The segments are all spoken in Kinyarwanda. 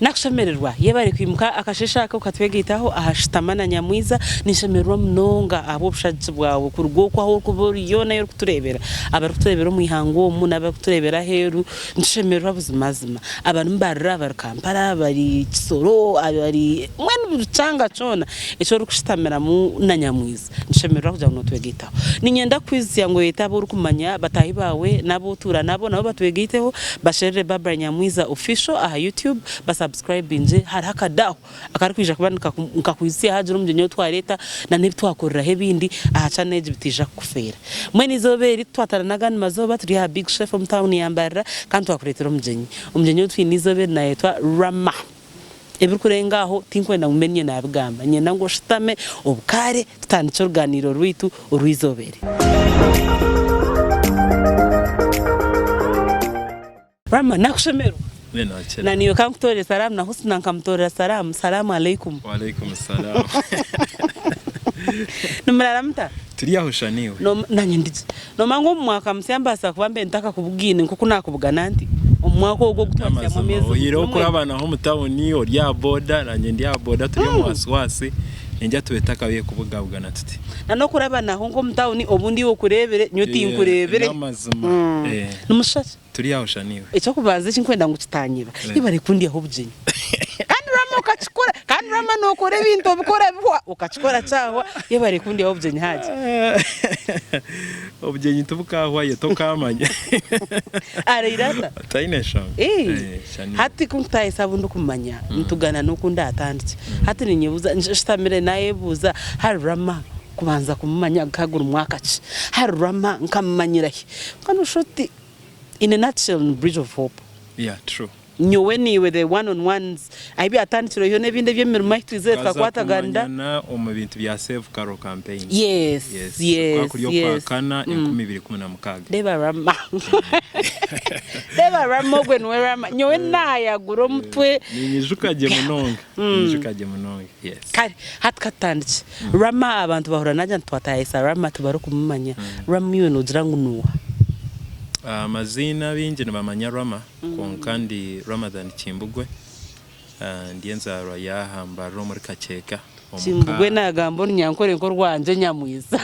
nakushemererwa yebare kwimuka akasheshaka ukatwegitaho ahashitamana nyamwiza nishemererwa mnonga abo bushaje bwawe kurwo kwaho kubori yona yo kuturebera abari kuturebera mu ihango umuntu abari kuturebera heru nishemererwa buzimazima abantu mbarra bari Kampala bari Kisoro abari mwene bucanga cona ico rukushitamira mu na nyamwiza nishemererwa kuja ngo twegitaho ninyenda kwizya ngo yetabo rukumanya batahi bawe nabo tura nabo batwegiteho bashere Barbara Nyamwiza official aha YouTube subscribe inje hari hakadaho akari kwija kubanika nkakwisi haje rumjenyo twareta na ntitwakorera hebindi aha channel bitija kufera mwene izoberi twataranaga mazoba turi ha big chef from town yambara kandi twakuretera umjenyo twinizobe na yetwa Rama ebikurengaho tinkwenda mumenye nabigamba nyenda ngo shitame obukare tutandike urganiro rwitu urwizobere Rama nakushemero na niyo kamtore salam na husna kamtore salam salamu alaikum wa alaikum salam numararamta turiyahushaniwe no nanye ndije no mango mwaka msyambasa kubambe ntaka kubugine nkuko nakubugana nti umwaka wo gutwasya mu mezi uyiro kuri abana ho mutawuni orya boda nanye ndi ya boda turi mu waswasi njya tubetaka biye kubugabugana tuti nano kurabana ho ngo mutawuni obundi wo kurebere nyoti inkurebere namazima numushaje turiyahushaniwe icyo kubaza cinkwenda ngo kitanyiba ibare kundi aho bujenye kandi Rama ukachikora kandi Rama no kore bintu bikora bihwa ukachikora cyaho ibare kundi aho bujenye haje obujenye tubukahwa yetokamanya are irata tainesha hati kuntaye sabundu kumanya ntugana no kunda atandike hati ninyebuza nshitamire naye buza hari Rama kubanza kumanya kagura umwaka ci hari Rama nkamanyirahe kandi ushoti in a nutshell, bridge of hope. Yeah, true. Nyoweni with the one-on-ones. Aibi atandikiro yo nebinde byemirimo twizere twakwataganda na omubintu bya save caro campaign. Yes. Kwa kana 2016. Deba Rama. Deba Rama gwe nwe Rama. Nyoweni naya guro mutwe. Nijukaje munonga. Nijukaje munonga. Yes. Kari hatkatandiki. Rama abantu bahura naje twatayisa Rama tubaro kumumanya. Rama yo no jirangu nuwa. Mazina binje nabamanya Rama konkandi Ramadhan Kimbugwe ndiyenza yahamba muri Kacheka Kimbugwe nagambo nyankore nko rwanje nyamwiza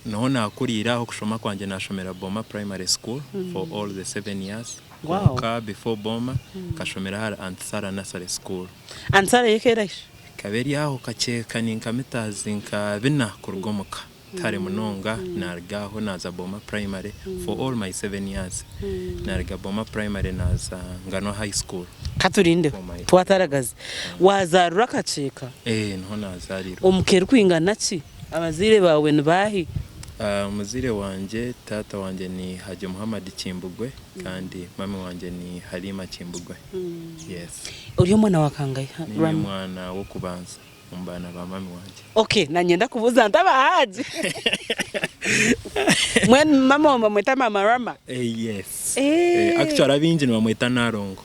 no nakuriraho kushoma kwanje nashomera Boma Primary School for all the 7 years. Wow. Before Boma kashomera har Ansara Nursery School. Ansara yekerash kaberi aho Kacheka ninkamitazi nka bina kurugomoka tare munonga nargaho naza Boma Primary for all my 7 years. Narga Boma Primary naza Ngano High School. Katurinde twataragaze wazarura Kacheka niho nazarira umukere kwingana ki abazire bawe nbahi muzire wanje tata wanje ni Haji Muhammad Kimbugwe kandi mama wanje ni Halima Kimbugwe. Yes. Uriyo mwana wakangaye ni mwana wo kubanza umbana ba mami wanje. Okay, nanyenda kubuza ndabahaji. Mwen mama mweta mama Rama. Yes. Actually abinje bamweta Narongo.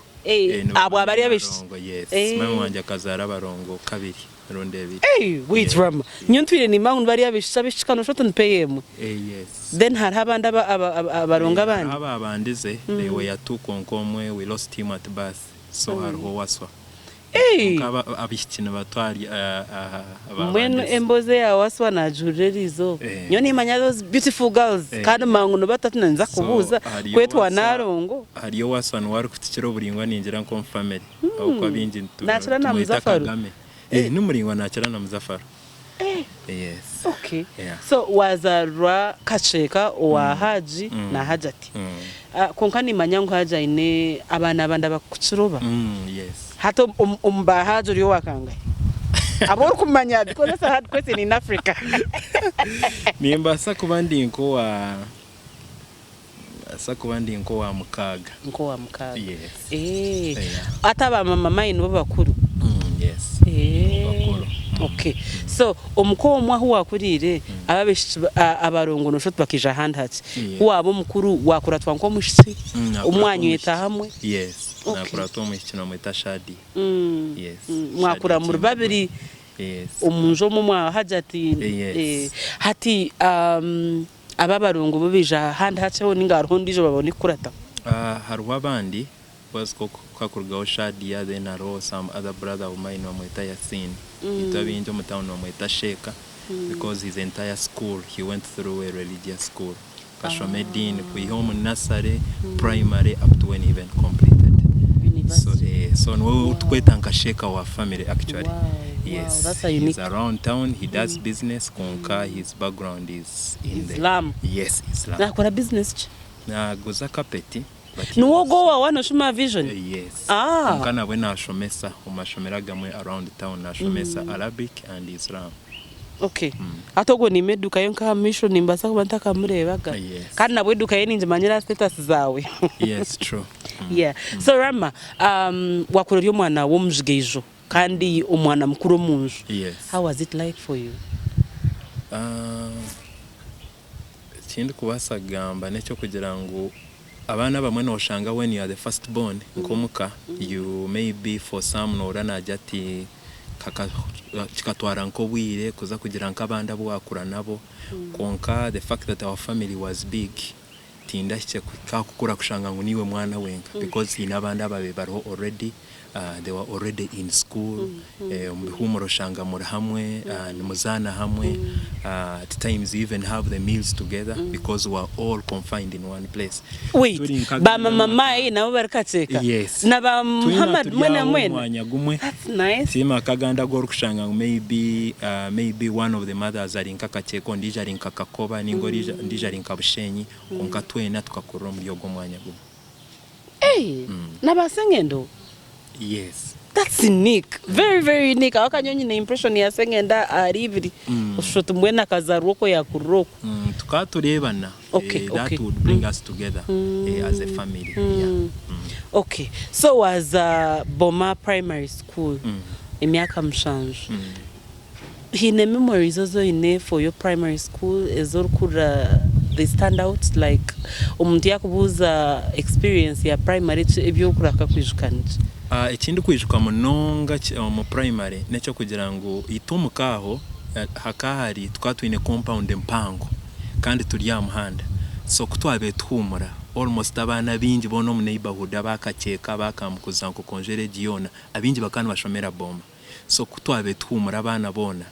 Abo abari abishi. Yes. Mama wanje akazara barongo kabiri ronde ebiri. Wait Rama. Nyontwire ni mangu bari abishikano shoto npeyemo. Yes. Then hari abandi abaronga abandi. Aba abandize they were two konkomwe, we lost him at birth. So hariho waswa. Kaba abishikina batwari Mwenu emboze ya waswa na jurerizo nyoni manya those beautiful girls kandi manguno batatu nanza kubuza kwetwa Narongo hariyo waswa wari kutikiro buringwa ningira nko family aho kwa binji nakira na Muzafaru n'umuringwa nakira na Muzafaru. Yes. Okay. So wazarwa Kacheka wa Haji na Hajati konkani manyango haja ine abana abanda bakucuroba. Yes. Hato umbahaje uriyo wakanga abor kumanya because that's a hard question in Africa. Nimbasa kubandi nko wa mukaga. Nko wa mukaga. Yes. Ataba mama ino bakuru. Yes. Bakuru. Okay. So umko mwa huwa kurire ababishi abarongo no shot bakija hand hat. Wabo mukuru wakura twanko mushitsi umwanyu yeta hamwe. Yes. Nakura to mushikino mwita Shadi. Yes. Mwakura muri babiri. Yes. Umunjo mu mwa hajati hati ababarongo bubija hand hat ho ninga rundi jo babone kurata. Haruwa bandi was kakurgaho Shadia, then aro some other brother of mine wamwita Yasin. Itabinjo mu town wamwita Sheka because his entire school he went through a religious school. Kashomedin kuihom nursery, primary up to when he even completed. So no twetanga Sheka wa family actually. Wow. Yes, wow, that's a unique. He's around town. He does business. Konka, his background is in Islam. Yes, Islam. Nakora business. Na goza kapeti. Nuwogo wa wano shuma vision. Yes. Konka na wena ashomesa umashomera gamwe around town na ashomesa Arabic and Islam. Okay. Atogo ni meduka yonka mission nimbasa kubantaka murebaga. Yes. Kandi nabwe duka yeni njimanyira status zawe. Yes, true. Yeah. So Rama, wakurori omwana wo mujgejo. Kandi umwana mukuru munju. Yes. How was it like for you? Kindi kubasagamba necho kugira ngo abana bamwe noshanga when you are the first born nkomuka you maybe for some no ranaje ati kikatwara nko bwire kuza kugira ngo abanda bo akura nabo konka the fact that our family was big tinda cye kukura kushanga ngo niwe mwana wenga because inabanda babe bariho already they were already in school humuro shanga muri hamwe muzana hamwe at times you even have the meals together because we are all confined in one place. Wait, ba mama mai nabo barakatseka. Yes. Na ba Muhammad mwena That's nice. Sima kaganda gor kushanga maybe one of the mothers ari nkakacheko ndija ari nkakakoba ningorija ndija ari nkabushenyi konka twena tukakura muri yogo mwanya gumwe. Hey, na basengendo. Yes. That's unique. Very, very unique. Awakanyonyi na impression ya sengenda aribiri. Ushoto mwena kazaroko ya kuroko. Tukaturebana. That would bring us together as a family. Yeah. Okay. So as Boma Primary School, emyaka mshanju. Hine memories also ine for your primary school ezorukura they stand out like umuntu yakubuza experience ya primary ebyo kuraka kwijukanje. Ikindi kwijuka munonga mu primary necho kugira ngo itumukaho hakahari twatwine compound mpango kandi turi ya muhanda so kutwabe twumura almost abana bingi bono mu neighborhood abakakeka bakamukuza ngo konjere giona abingi bakana bashomera bomba so kutwabe twumura abana bona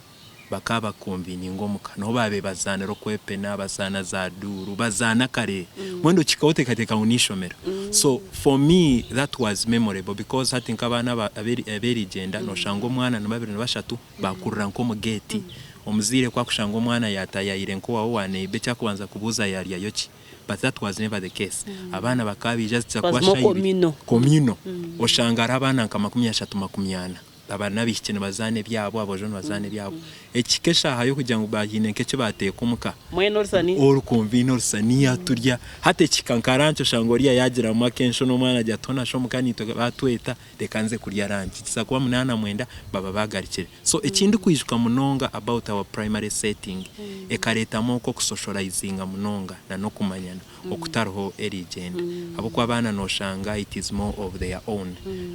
bakaba kombini ngomuka no babe bazana rokwepe n'abasana za duru bazana kare mwendo kikaote kateka unishomera. So for me that was memorable because I think abana aberi genda no shango mwana na babiri bashatu bakurura nko mu gate omuzire kwa kushango mwana yatayire nko wawo wane becha kubanza kubuza yari yoki but that was never the case. Abana bakabi just kwashayiri communal oshangara abana nka 30 abana bishikene bazane byabo abojone bazane byabo ekikesha hayo kugira ngo bahine nkece bateye kumuka mweno rusani all convino rusania turya hate kikankarancho shangoriya yagira mu makensho no mwana jatona sho mukanito batweta dekanze kurya rangi kisa kuba munana mwenda baba bagarikire. So ekindi kwijuka munonga about our primary setting ekareta moko ku socializing munonga na no kumanyana okutaraho erigenda abo kwa bana no shanga it is more of their own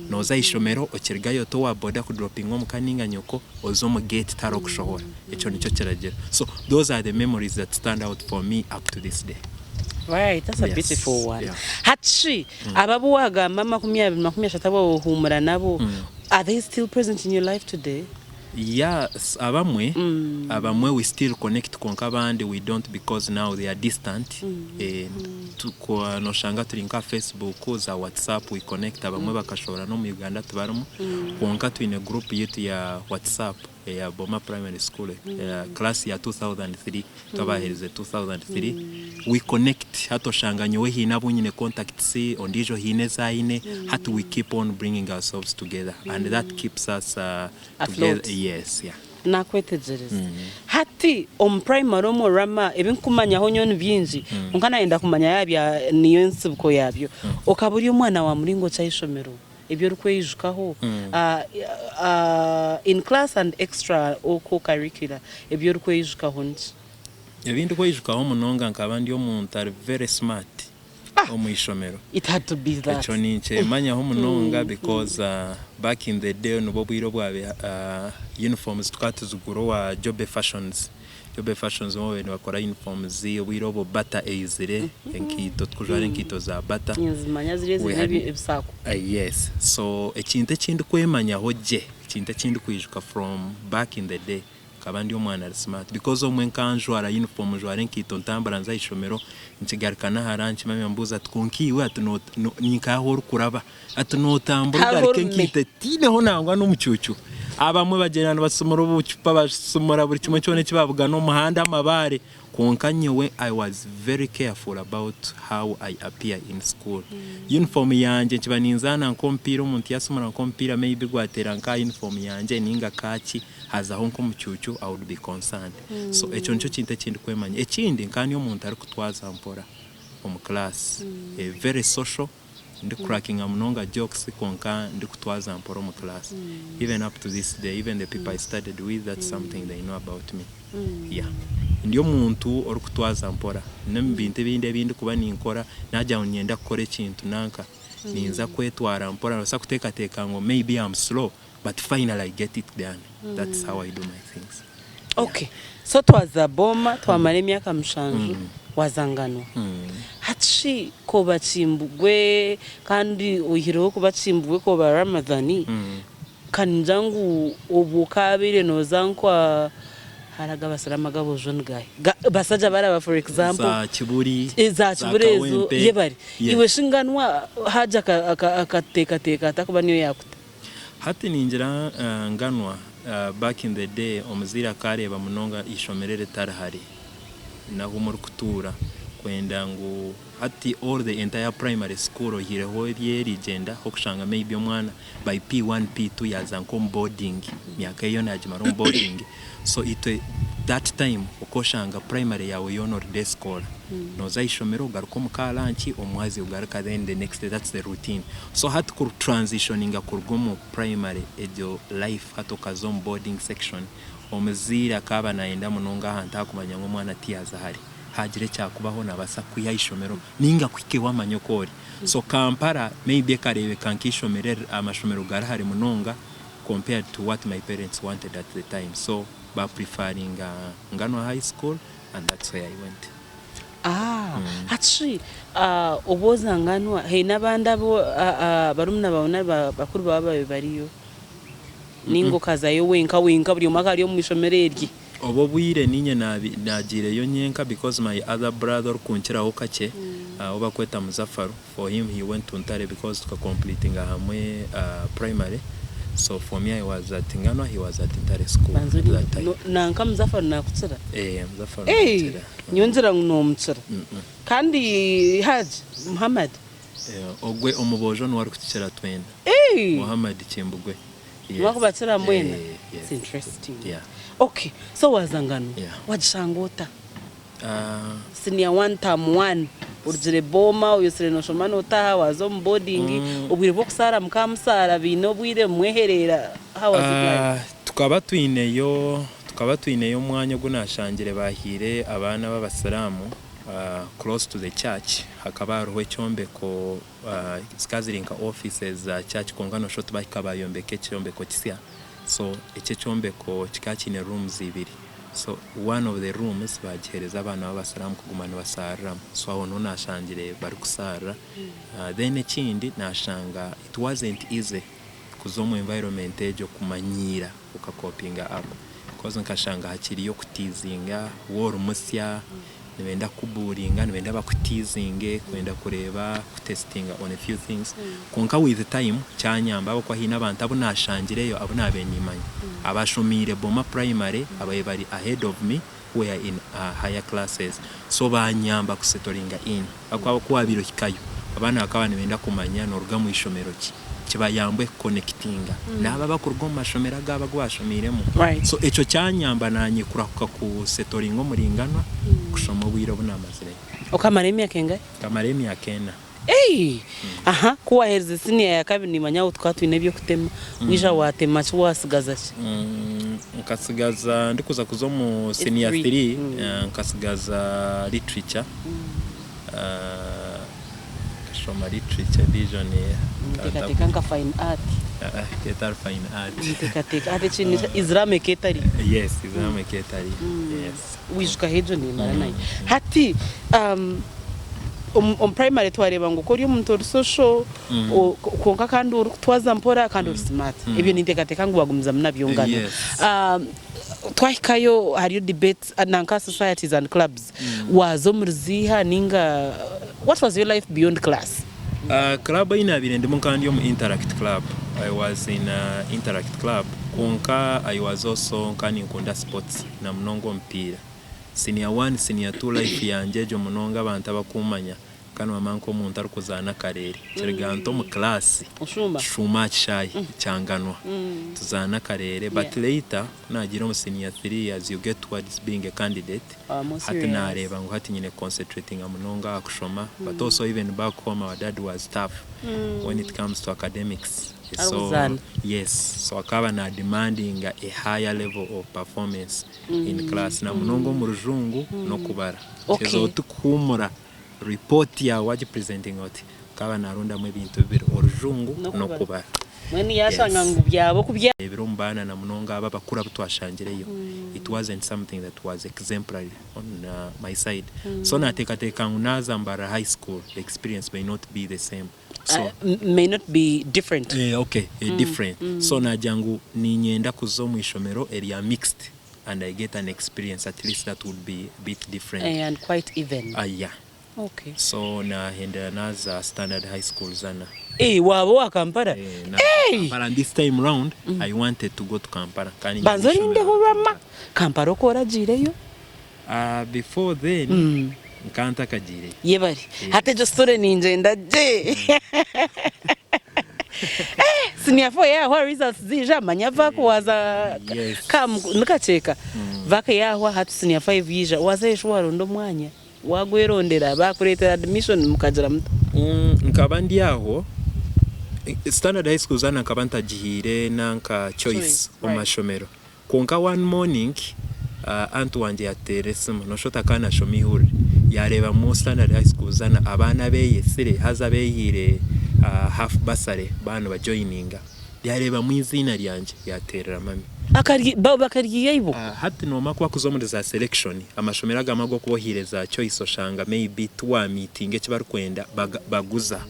noza ishomero okirgayo to wa boda ku dropping mu kaninga nyoko ozo mu gate taro kushohora echo nicho kiragera. So those are the memories that stand out for me up to this day. Right, that's a beautiful one. Yeah. Hatshi ababuwaga mama 20 humura nabo are they still present in your life today? Yes, abamwe we still connect konkabandi we don't because now they are distant. Tuko no shanga tulinka Facebook za WhatsApp we connect abamwe bakashobora no mu Uganda tubarimo konka twine group yetu ya WhatsApp ya Boma Primary School class ya 2003 twabahereze 2003 we connect hato shanga nyowe hina bunyine contact si ondijo hine zaine how we keep on bringing ourselves together and that keeps us together. Yes, yeah. Nakwetegereza hati primary mo Rama even kumanya ho nyone byinji unkana enda kumanya yabya niyo nsibko yabyo okaburi umwana wa muringo cyayishomero ibyo rukwejukaho in class and extra or co-curricular ibyo rukwejukaho nje ebindi kwejukaho munonga nkabandi yo muntu are very smart omuyishomero. It had to be that echo ninche manya ho munonga because back in the day no bobwiro bwabe uniforms tukatuzuguro wa Jobe Fashions Jobe fashions mo we bakora uniforms wirobo bata eizire enkito tukujwara enkito za bata Nzimanya zire ebisako. Yes, so ekinte kindi kwemanya hoje ekinte kindi kwijuka from back in the day kabandi omwana ari smart because omwe nkanjwara uniform jwara enkito ntambara nza ishomero nkigarikana haranki mami mbuza tkonkiwe atuno ninkaho rukuraba atunotambura garike enkite tineho nangwa n'umucucu abamwe bagerana basomora ubucupa basomora buri kimwe cyone kibavuga no muhanda amabare konkanyewe I was very careful about how I appear in school. Uniform yanje kibaninzana nkompira umuntu yasomora nkompira maybe gwatera nka uniform yanje ninga kaki haza honko mucucu I would be concerned. So echo ncho kinte kindi kwemanya ekindi nkani umuntu ari kutwaza mpora mu class very social ndi cracking amunonga jokes konka ndi kutwaza mporo mu class even up to this day even the people I studied with that's something they know about me. Yeah, ndiyo muntu ori kutwaza mpora nembinte bindi kuba ninkora najya unyenda kukora ikintu nanka ninza kwetwara mpora basa kuteka ngo maybe I'm slow but finally I get it done. That's how I do my things. Okay, so twaza boma twamara emyaka mushanju wazanganwa hatshi ko bacimbugwe kandi uhireho ko bacimbugwe ko ba Ramadhani kanjangu obukabire nozankwa haraga basarama gabo jeune guy basaja baraba for example za kiburi ezo yebari iwe shinganwa haja akateka atakuba niyo yakuta hati ninjira nganwa back in the day omuzira kareba munonga ishomerere tarahari naho muri kutura kwenda ngo hati all the entire primary school ohireho ryerigenda hokushanga maybe omwana by P1 P2 yazanko boarding myaka yo najimara boarding so that time ukoshanga primary yawe yo nor day school noza ishomero garuko mukalanchi omwazi ugaruka then the next day that's the routine so had to transitioning akurgomo primary ejo life hatokazo boarding section omuzira kaba naenda munonga hanta kumanya ngo mwana tiyaza hari hagire cyakubaho nabasa kuyayishomero ninga kwike wamanyokori so Kampala maybe karebe kankishomere amashomero garahari munonga compared to what my parents wanted at the time so ba preferring Ngano High School and that's where I went. Hatshi oboza Ngano he nabanda bo barumuna babona bakuru baba bariyo ningo kazayo wenka buri umaka ari mu ishomererye obo bwire ninye nagire yo nyenka because my other brother kunkiraho kake oba kweta Muzafaru for him he went to Ntare because to completing hamwe primary so for me I was at Ngano he was at Ntare school at that time nanka Muzafaru nakutsira Muzafaru nakutsira nyonzira nomtsira kandi Haji Muhammad ogwe omubojo no wari kutikira twenda Muhammad Kimbugwe wakubatsira mwena it's interesting. Yeah. Okay, so wazangano wajishangota senior 1 term 1 urjire boma uyosire no shomano utaha wazo boarding ubwire bwo kusara mukamusara bino bwire mweherera hawazi tukaba twineyo mwanya gunashangire bahire abana b'abasalamu close to the church hakaba ruwe cyombeko skazirinka offices za church kongano shot bakabayombeke cyombeko kisya so icyo cyombeko kikakine rooms ibiri so one of the rooms bagihereza abana b'abasalamu kugumana basara so aho no nashangire bari kusara then ikindi nashanga it wasn't easy kuzomu environment ejo kumanyira ukakopinga up because nkashanga hakiri yo kutizinga wor musya nibenda kuburinga nibenda bakutizinge kwenda kureba kutestinga on a few things konka with the time cyanyamba abo kwa hina abantu abo nashangireyo abo nabenyimanye abashomire boma primary abaye bari ahead of me were in higher classes so banyamba kusetoringa in akwa kwabiro kikayo abana akaba nibenda kumanya no ruga mu ishomero ki kibayambwe connectinga naba bakurwa mu mashomera gaba gwashomiremo so eco cyanyamba nanye kurakuka ku setoringo muringanwa kushoma bwiro bunamazire okamaremi yakenga kamaremi yakena aha kuwa herze sini ya kabiri manya utwatwine byo kutema mwisha watema cyo wasigaza nkasigaza ndikuza kuzo mu senior 3 nkasigaza literature kushoma literature vision tekateka nka fine art ketar fine art tekateka ate chini Islamic ketari yes Islamic ketari yes wishuka hejo ni mara nayo hati primary twareba ngo ko umuntu uri social konka kandi twaza mpora kandi uri smart ibyo ni tekateka ngo bagumza mnabyungana twahikayo hari debates nanka societies and clubs wazo murziha ninga what was your life beyond class club ina birende mu kandi yo mu interact club I was in interact club konka I was also kani nkunda sports na mnongo mpira senior 1 senior 2 life yanje jo munonga abantu abakumanya kana mamanko umuntu ari kuzana karere kiriganto mu class shuma chai cyanganwa tuzana karere but later nagira mu senior 3 as you get towards being a candidate hati nareba ngo hati nyine concentrating amunonga akushoma but also even back home our dad was tough when it comes to academics. So yes, so akaba na demanding a higher level of performance in class na munongo mu rujungu no kubara kezo tukumura report ya waji presenting oti kaba narunda mu bintu bibiri orujungu no kubara mweni yashanga ngo byabo kubya birumbana na munonga babakura butwashangireyo it wasn't something that was exemplary on my side so nateka ngunaza mbara high school the experience may not be the same. So may not be different. Different. So na jangu ni nyenda kuzo mu ishomero area mixed and I get an experience at least that would be a bit different and quite even. Yeah. Okay. So na henda naza standard high school zana. Wabo wa Kampala. But this time round I wanted to go to Kampala. Banzori ndeho rama. Kampala ko ragireyo? Before then nkanta kagire yebari hate jo story ninje ndaje senior 4 yaho results zija manyava ko waza kam nikacheka vaka yaho hatu senior 5 yija waza yeshwaro ndo mwanya wagwerondera bakuretera admission mukajira mto nkabandi yaho standard high school zana nkabanta jihire nanka choice omashomero konka one morning antu wanje yateresemo no shota kana shomihuri yareba mu standard high school zana abana beyesire haza beyire half basare bano ba joininga yareba mu izina ryanje yaterera mami akari baba kariye ibo hati no makwa kuzomunda za selection amashomera gamago kubohireza choice oshanga maybe tuwa meeting ekibari kwenda baguza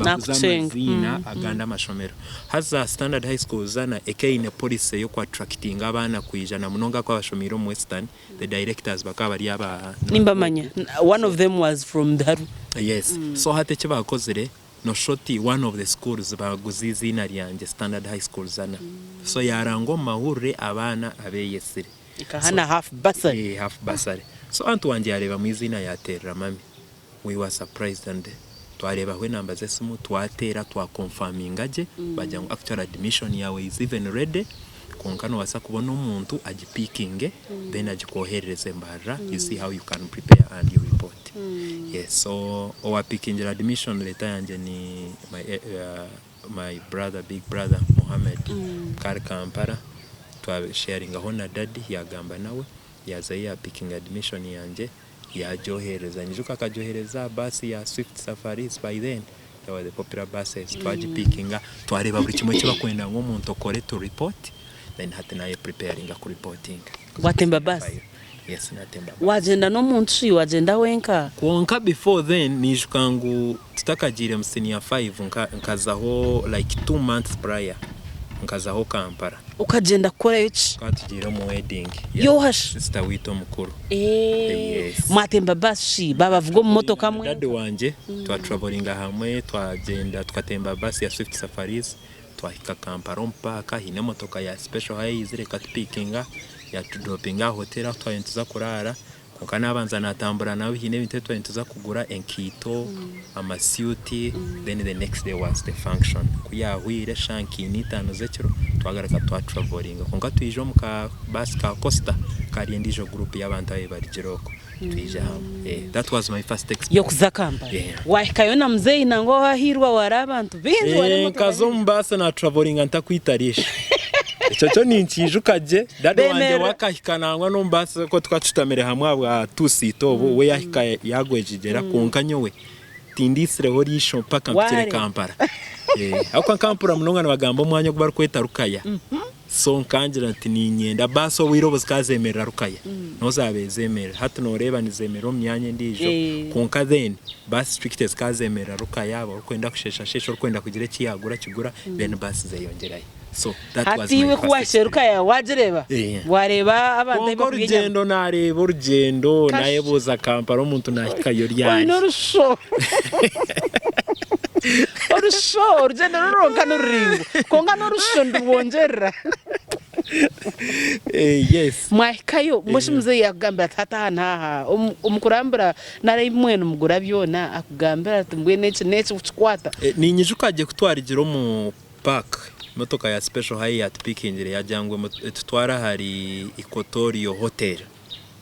amazina aganda amashomero haza standard high school zana ekeine policy yo attracting abana kwijana munonga kwa bashomero mu western the directors bakaba bari aba nimbamanya one of them was from Daru. Yes. So hate kibakozere no shoti one of the schools baguzi zina ryanje standard high school zana so yarango mahure abana abeyesire ikahana half basari so antu wanje yareba mu izina yaterera mami we were surprised and twareba hwe namba zesimu twatera twa confirming aje bajya ngo actual admission yawe is even ready konkano wasa kubona umuntu agipikinge then agikoherereze mbara you see how you can prepare and you report. Yes, so our picking admission letter yanje ni my brother, big brother Mohammed kar Kampala twa sharing aho na daddy yagamba nawe yaza ya picking admission yanje yajohereza njuka akajohereza basi ya Swift Safaris. By then there were the popular buses twaji pickinga twareba buri kimwe kiba kwenda ngo umuntu okore to report then hatinaye preparing ku reporting watemba basi. Yes, natemba wagenda no munsi wagenda wenka konka before then nishukangu tutakagire mu senior 5 nkazaho like 2 months prior nkazaho Kampala ukagenda kora yuki katugire mu wedding yohash sister wito mukuru matemba basi baba vugo mu motoka mwe dad wanje twa traveling hamwe twagenda tukatemba basi ya Swift Safaris twahika Kampala mpaka hine motoka ya special high izire katpickinga ya tudropinga hotel twayentuza kurara kokana abanza natambura nawe hine binte twayentuza kugura enkito amasuti then the next day was the function kuyahwire shanki ni 5 zekiro twagaraka twa traveling konka tuijo muka bus ka Costa kari ndijo group y'abantu bari jiroko tuija that was my first experience yo kuza Kampala wahikayona mzee nango wahirwa wari abantu binzi wari kazo mbasa na traveling antakwitarisha icyo ni nkijukaje dad wanje wakahikanangwa no mbasa ko twacutamere hamwe aba tusito we yahikaye yagwejigera konka nyowe mutindisire hori isho mpaka mpitire Kampala ako Kampala munonga nabagambo mwanya kuba kweta Rukaya so nkangira ati ni nyenda baso wirobozi kazemerera Rukaya nozabezemera hatu noreba nizemera myanya ndijo konka then bas strictest kazemerera Rukaya abo kwenda kushesha shesho kwenda kugira kiyagura kigura then bas zeyongerayo. So that was my hatiwe kuwasheruka ya wajireba wareba abandi bakugenda nareba urugendo nayebuza Kampala umuntu nahikayo ryari norusho urugendo ruronka n'uringo konga norusho ndubongerera yes mwahikayo mushimuze yagambira tata ntaha umukurambira nari mwene umugura byona akugambira ati mbwe nece ukwata ni nyijukaje kutwara igiro mu park motoka ya special Hyatt pikingire yajyangwe tutwara hari Ikotorio Hotel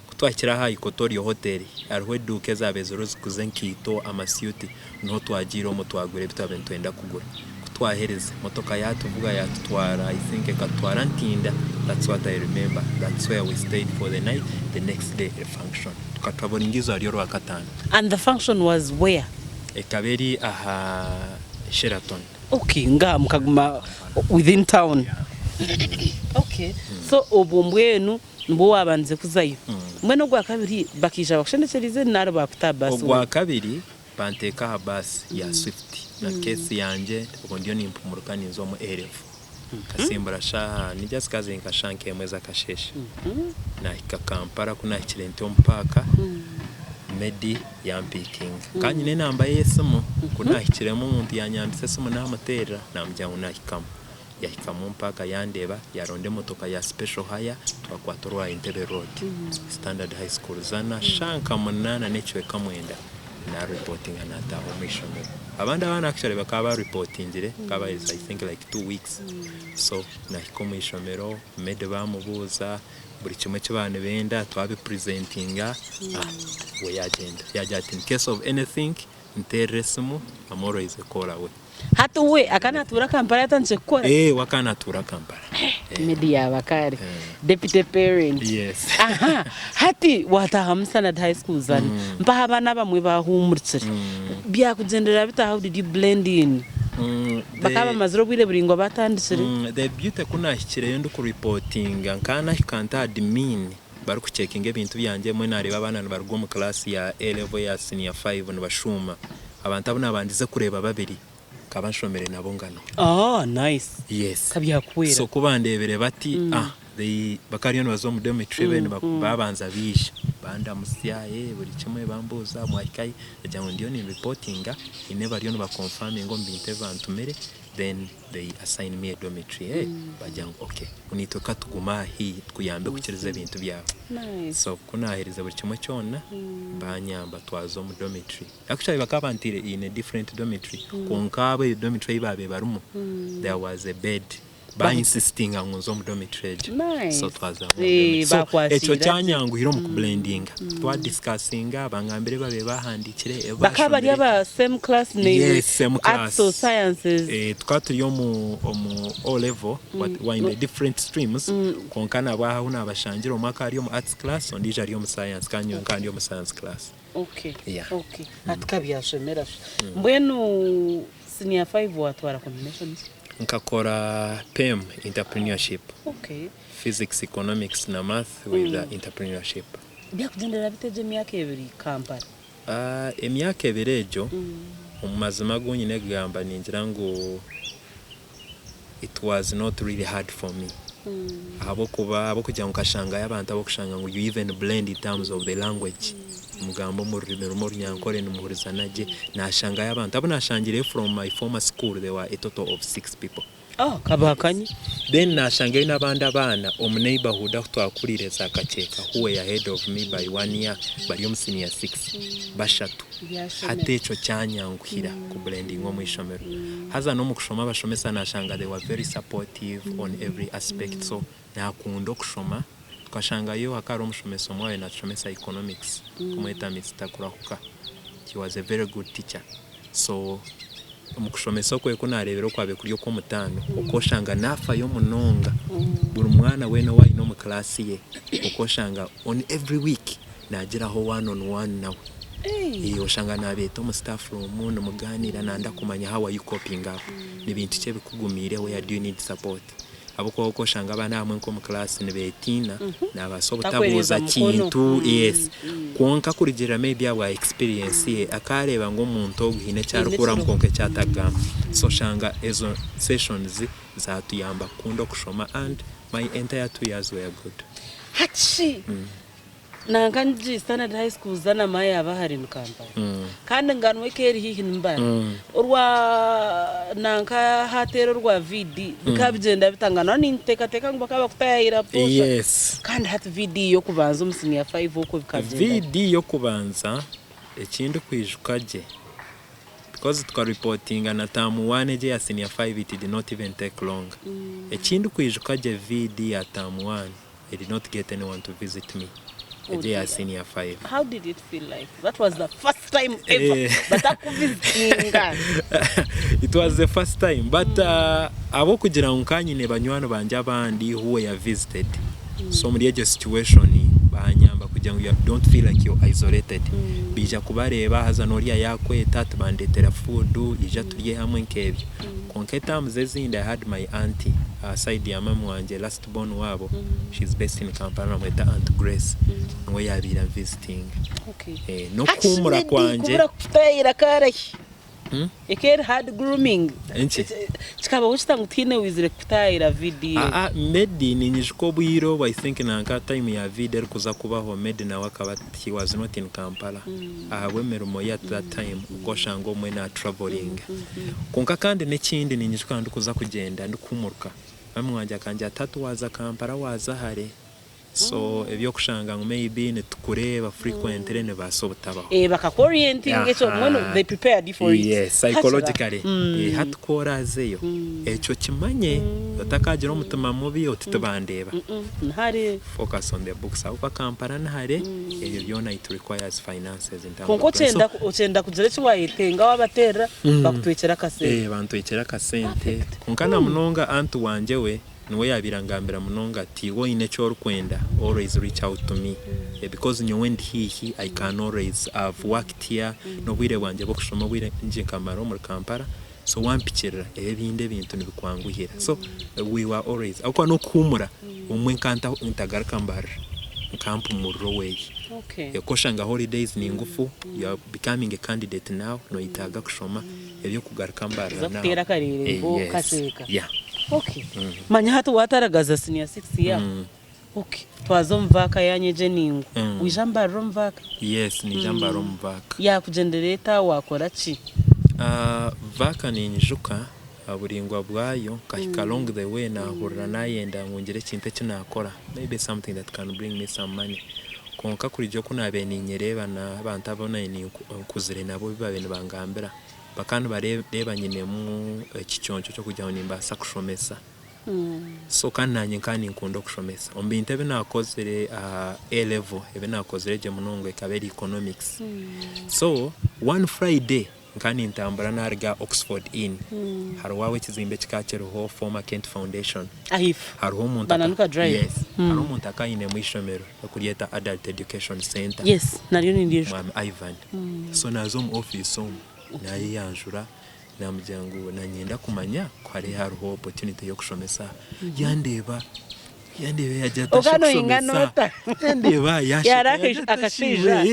kutwakira ha Ikotorio Hotel arwe duke zabezoro zikuzenkito amasiyuti no twagiro mu twagure bitabe ntwenda kugura kutwahereze motoka yatuvuga yatutwara I think katwara ntinda. That's what I remember. That's where we stayed for the night. The next day a function tukatwabona ingizo ariyo rwakatana. And the function was where? Ekaberi aha Sheraton. Okay, nga mukaguma within town. Okay. So obumbwenu mbo wabanze kuzayo. Mwene gwa kabiri bakija bakushendekerize naro bakutabasi. Ogwa kabiri banteka ha bus ya Swift na kesi yanje uko ndio nimpumuruka ninzo mu erefu. Kasimbura sha nijya skaze nkashanke mweza kasheshe. Na Kampala kuna ikirente mpaka. Medi yampiking kanyine nambaye yesemo kuna ikiremo umuntu yanyambise semo namatera namujyangu nahikamo yahikamo mpaka yandeba yaronde motoka ya special haya twakwatorwa Entebbe Road Standard High School zana shanka munana necwe kamwenda na reporting anata omission abandi abana actually bakaba reportingire kaba is I think like 2 weeks so nahikomo ishomero mede bamubuza buri kimwe cy'abana benda twabe presentinga we yagenda in case of anything interesemu amoro is a call away hatu we akanatura Kampala yatanze gukora wakanatura Kampala media bakari deputy parent yes hati watahamsana high school zani mpa abana bamwe bahumuritsire byakugendera bita how did you blend in bakaba maziro bwire buringo batandisire the beauty kuna hikire ndo ku reporting nkana hikanta admin bari ku checking ebintu byanje mwe nareba abana barwo mu class ya A level ya senior 5 nbashuma abantu abana bandize kureba babiri kabanshomere nabo ngano nice yes kabyakwira so kubandebere bati they bakariyo bazo mu dormitory bene babanza bisha banda musyaye buri kimwe bambuza mwakayi ejyango ndiyo ni reportinga ine bariyo ba confirming ngo mbinte vantumere then they assign me a dormitory bajyango okay unitoka tuguma hi twiyambe kukereza ibintu byawe so kunahereza buri kimwe cyona banyamba twazo mu dormitory actually bakabantire in a different dormitory konkabe dormitory babe barumu there was a bed by insisting on zo mu dormitory so twaza so echo cyanyangu hiro mu blending twa discussing abangambere babe bahandikire bakaba ari aba same class name yes same class arts or sciences twaturiyo mu O level what in the different streams konkana bahuna abashangira umaka ari mu arts class ondije ari mu science kanyo kandi mu science class okay okay atkabyashemera mbwenu senior 5 watwara combinations nkakora PEM entrepreneurship okay physics economics na math with entrepreneurship byakugendera biteje myaka ebiri Kampala emyaka ebirejo umazima gonyine gamba ningira ngo it was not really hard for me abo kujya nkashanga y'abantu abo kushanga ngo you even blend in terms of the language mugambo mu rurimi rumornyankore n'umuhurizanaje nashanga y'abantu abo nashangire from my former school there were a total of 6 people kabakanye then nashangire n'abandi abana neighborhood aho twakurire za Kacheka who were ahead of me by 1 year bari mu senior 6 bashatu hatecho cyanyanguhira ku blending mu ishomero haza no mu kushoma bashomesa nashanga they were very supportive on every aspect so nakundo kushoma twashanga yo akaro mushomeso mwawe na shomesa economics kumweta Mr. Kurahuka he was a very good teacher so umukushomesa kwe ko narebero kwabe kuriyo ko mutano ukoshanga nafa yo munonga buri mwana we no wari no mu class ye ukoshanga on every week nagira ho one on one nawe oshanga nabeta mu staff room no muganira nanda kumanya how are you coping up ni bintu cye bikugumire where do you need support aboko shanga bana amwe ko mu class ne betina nabasobutabuza kintu yes konka kurigera maybe aba experience ye akareba ngo umuntu oguhine cyarukura mu konke cyatagamba so shanga ezo sessions zatuyamba kundo kushoma and my entire 2 years were good hachi nanganji standard high school zana maya abahari mu Kampala kandi nganwe keri hihi nimbara urwa nanka hatero rwa VD bikabigenda bitangana n'inteka ngo bakaba kutayira posha yes kandi hat VD yo kubanza umusini ya 5 uko bikagenda VD yo kubanza ekindi kwijukaje because twa reporting na tamu 1 je ya senior 5 it did not even take long ekindi kwijukaje VD ya tamu 1 I did not get anyone to visit me. Senior 5. How did it feel like? That was the first time ever. But I could visit. It was the first time. But abo kugira unkanyi ne banywano banje abandi who were visited. So muri ejo situation banyamba kugira ngo you don't feel like you're isolated. Bija kubareba haza noriya yakweta tubandetera food ija turiye hamwe nkebyo. Konketa mzezinde I had my auntie side ya mama wanje last born wabo. She's based in Kampala with Aunt Grace. We are been visiting. Okay. No kumura kwanje. Kutayira karahi. Eker had grooming. Chikaba uchitangutine wizire kutayira video. Medi ninyishko bwiro I think nanka time ya video kuza kubaho Medi na wakaba he was not in Kampala. Wemerumo at that time ukoshango mwe na traveling. Konka kandi nekindi ninyishko ndukuza kugenda ndukumuruka. Bamwanje kanje atatu waza Kampala waza hare. So ebyo kushanga ngo maybe ne tukureba frequently ne basobutabaho bakaorienting echo when they prepared for it yes psychologically hatukora zeyo echo kimanye atakagira umutima mubi otitubandeba ntare focus on the books au Kampala ntare ebyo byona it requires finances in terms konko ocenda kugera cyo wayitenga wabatera bakutwekera kasente bantwekera kasente konkana munonga antu wanje we nwe yabirangambira munonga ati wo ine cyo rukwenda always reach out to me because you went here I can always have worked here no bwire wanje bwo kushoma bwire nje Kamaro mu Kampala so wampikira ebinde bintu nibikwanguhira so we were always akwa no kumura umwe nkanta ntagaruka mbara nkampu mu way yakoshanga holidays ni ngufu you are becoming a candidate now no itaga kushoma ebyo kugaruka mbara na zatera karire bo kaseka yeah. Okay. Manya hatu wataragaza senior 6 ya. Okay. Twazo mvaka yanyeje ningu. Wijamba romvaka? Yes, ni jamba romvaka. Ya kujendereta wakora chi? Vaka ni njuka buringwa bwayo kahika along the way na hurira nayenda ngongere kinte kinakora. Maybe something that can bring me some money. Konka kuri jo kunabe ni nyereba na abantu abona ni kuzire nabo bibabe bangambira. Bakana bareba nyine mu kicyonco cyo kujya nimba sakushomesa so kananye nkani nkundo kushomesa ombinte binakozere A level ebinakozere je munongo ekaberi economics so one Friday nkani ntambara narga Oxford in harwawe kizimbe kikakero ho former Kent Foundation harho muntu bananuka drive yes harho muntu akayine mu ishomero kurieta adult education center yes nariyo ndiyo Mama Ivan so nazo mu office naye yanjura namujyango nanyenda kumanya ko hari hariho opportunity yo kushomesa yandeba yajya kushomesa yandeba akashija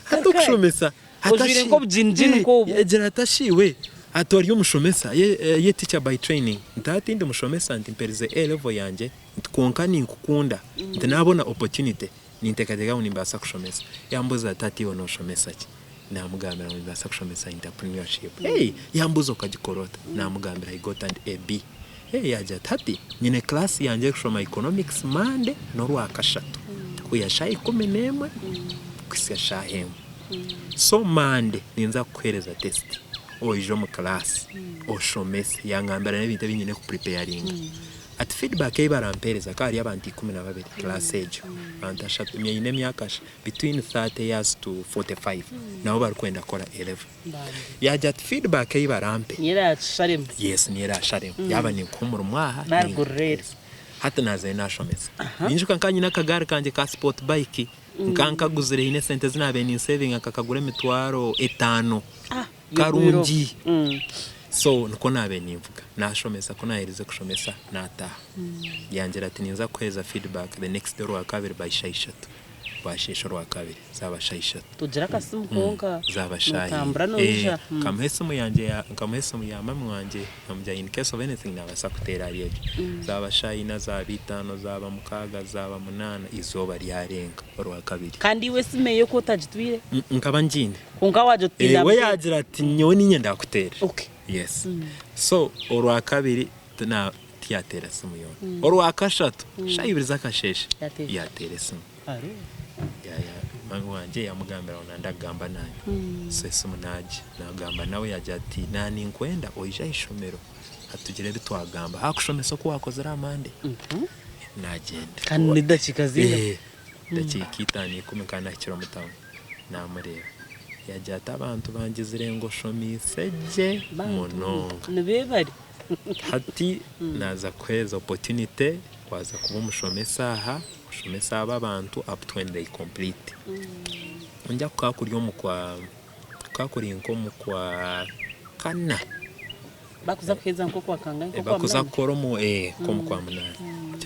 hatu kushomesa ujire ko byinjini ko yagira atashiwe atori umushomesa ye teacher by training ntatinde umushomesa ntimpereze A level yanje ntikonka ninkukunda ntinabona opportunity nintekatega unimbasa kushomesa yambuza tati wono shomesa ki namugambira ngo basa kushomesa entrepreneurship yambuzo kagikorota namugambira I got an AB yaje tati nyine class yanje kushoma economics mande no rwakashatu kuyashaye 11 kwisasha hem so mande ninza kwereza test ojo mu class oshomesa yangambira n'ibintu binyine ku preparing at feedback ibarampereza kari abantu 12 class age antashatu myine myakasha between 30 years to 45 nabo barikwenda kora 11 yaje at feedback ibarampe nyira sharem yes nyira sharem yaba ni kumura mwaha nargurere hata naze nashomesa ninjuka nkanye nakagare kanje ka sport bike nkankaguzire ine sente zinabe ni saving akakagura emitwaro 5 karungi so nuko nabe nimvuga nashomesa ko naherize kushomesa nataha yangira ati ninza kweza feedback the next day wa kabiri by shayishatu bashesho rwa kabiri zabashayishatu tugira kasimu konka zabashayi kamhesumu yanje kamhesumu ya mama wanje namujya in case of anything nabasa kutera ariye zabashayi na za 5 zaba mukaga zaba 8 izoba ryarenga rwa kabiri kandi we simeyo ko tajitwire nkaba njine konka waje tutinda we yagira ati nyoni nyenda kutera okay yes so rwa kabiri na tiyatera simu yo rwa kashatu shayibiriza kasheshe yatera simu ya mangu wanje yamugambira onandagamba naye sese munaji nagamba nawe yaje ati nani nkwenda oija ishomero atugire bitwagamba hakushomesa ko wakoze ramande nagenda kandi nidachikazinga ndakikitani kumekana kiro mutamu namureba yaje ati abantu bangizire ngo shomiseje mononga nibebari hati naza kweza opportunity kwaza kuba umushomesa aha kushomesa aba abantu up to when they complete njya kukakuri mu kwa kakuri nko mu kwa kana bakuza kweza nko kwa kanga nko kwa bakuza koromo ko mu kwa munani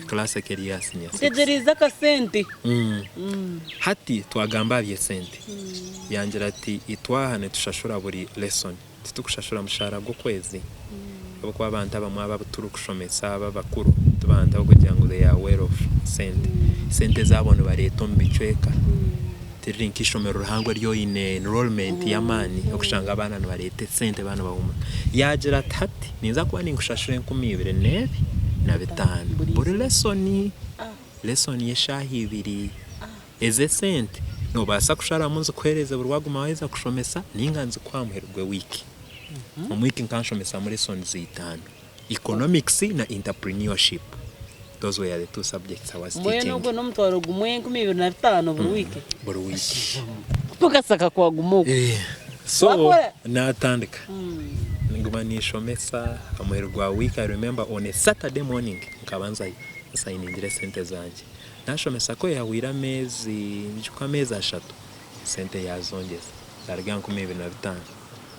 classe keria sinya tegeriza ka sente hati twagamba bye sente yangira ati itwahane tushashura buri lesson tukushashura mushara go kwezi abo kwa abantu abamwe ababuturu kushomesa abakuru tubanda kugira ngo they are aware of sente zabone bareto mbicweka tirinki shomero ruhangwe ryo ine enrollment ya mani okushanga abana barete sente bana bahuma yagira ati niza kuba ningushashura 2025 buri lesson yeshahi 2 eze sente no basa kushara munzu kwereza buri waguma weza kushomesa ninganzi kwamuherwe wiki umwiki nkanshomesa muri lessons 5 economics na entrepreneurship. Those were the two subjects I was teaching. Mwe no mutwaro gumwe 2025 buri wiki buri wiki tukasaka kwa gumuko so natandika nguma nishomesa amuherwa week. I remember on a Saturday morning nkabanza asayiningire sente zanje nashomesa ko yawira mezi njukwa mezi 3 sente yazongeza zarga 2025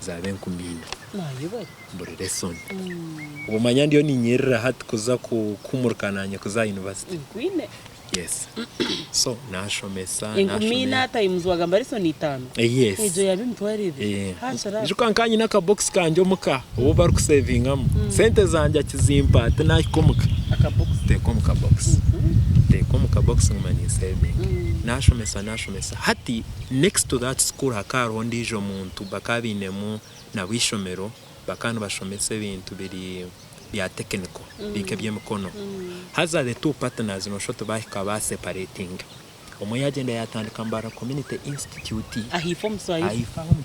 zabe 10 nayiba buri lesson ubumanya ndiyo ninyerera hati kuza kumurkananya kuza university kwine yes so nashomesa ingumina times wagamba lesson 5 yes ejo yabimtwarire hashara jukankanyi naka box kanje omuka ubu bari kusavingamo sente zanje akizimpa ate nakikomuka aka box tekomuka box tekomuka box ngumani saving nashomesa hati next to that school hakaro ndijo muntu bakabinemu na wishomero bakana bashomese ibintu biri bya technical bike by'emikono haza the two partners no shot bahika ba separating umwe yagenda yatandika mbara community institute ahifomu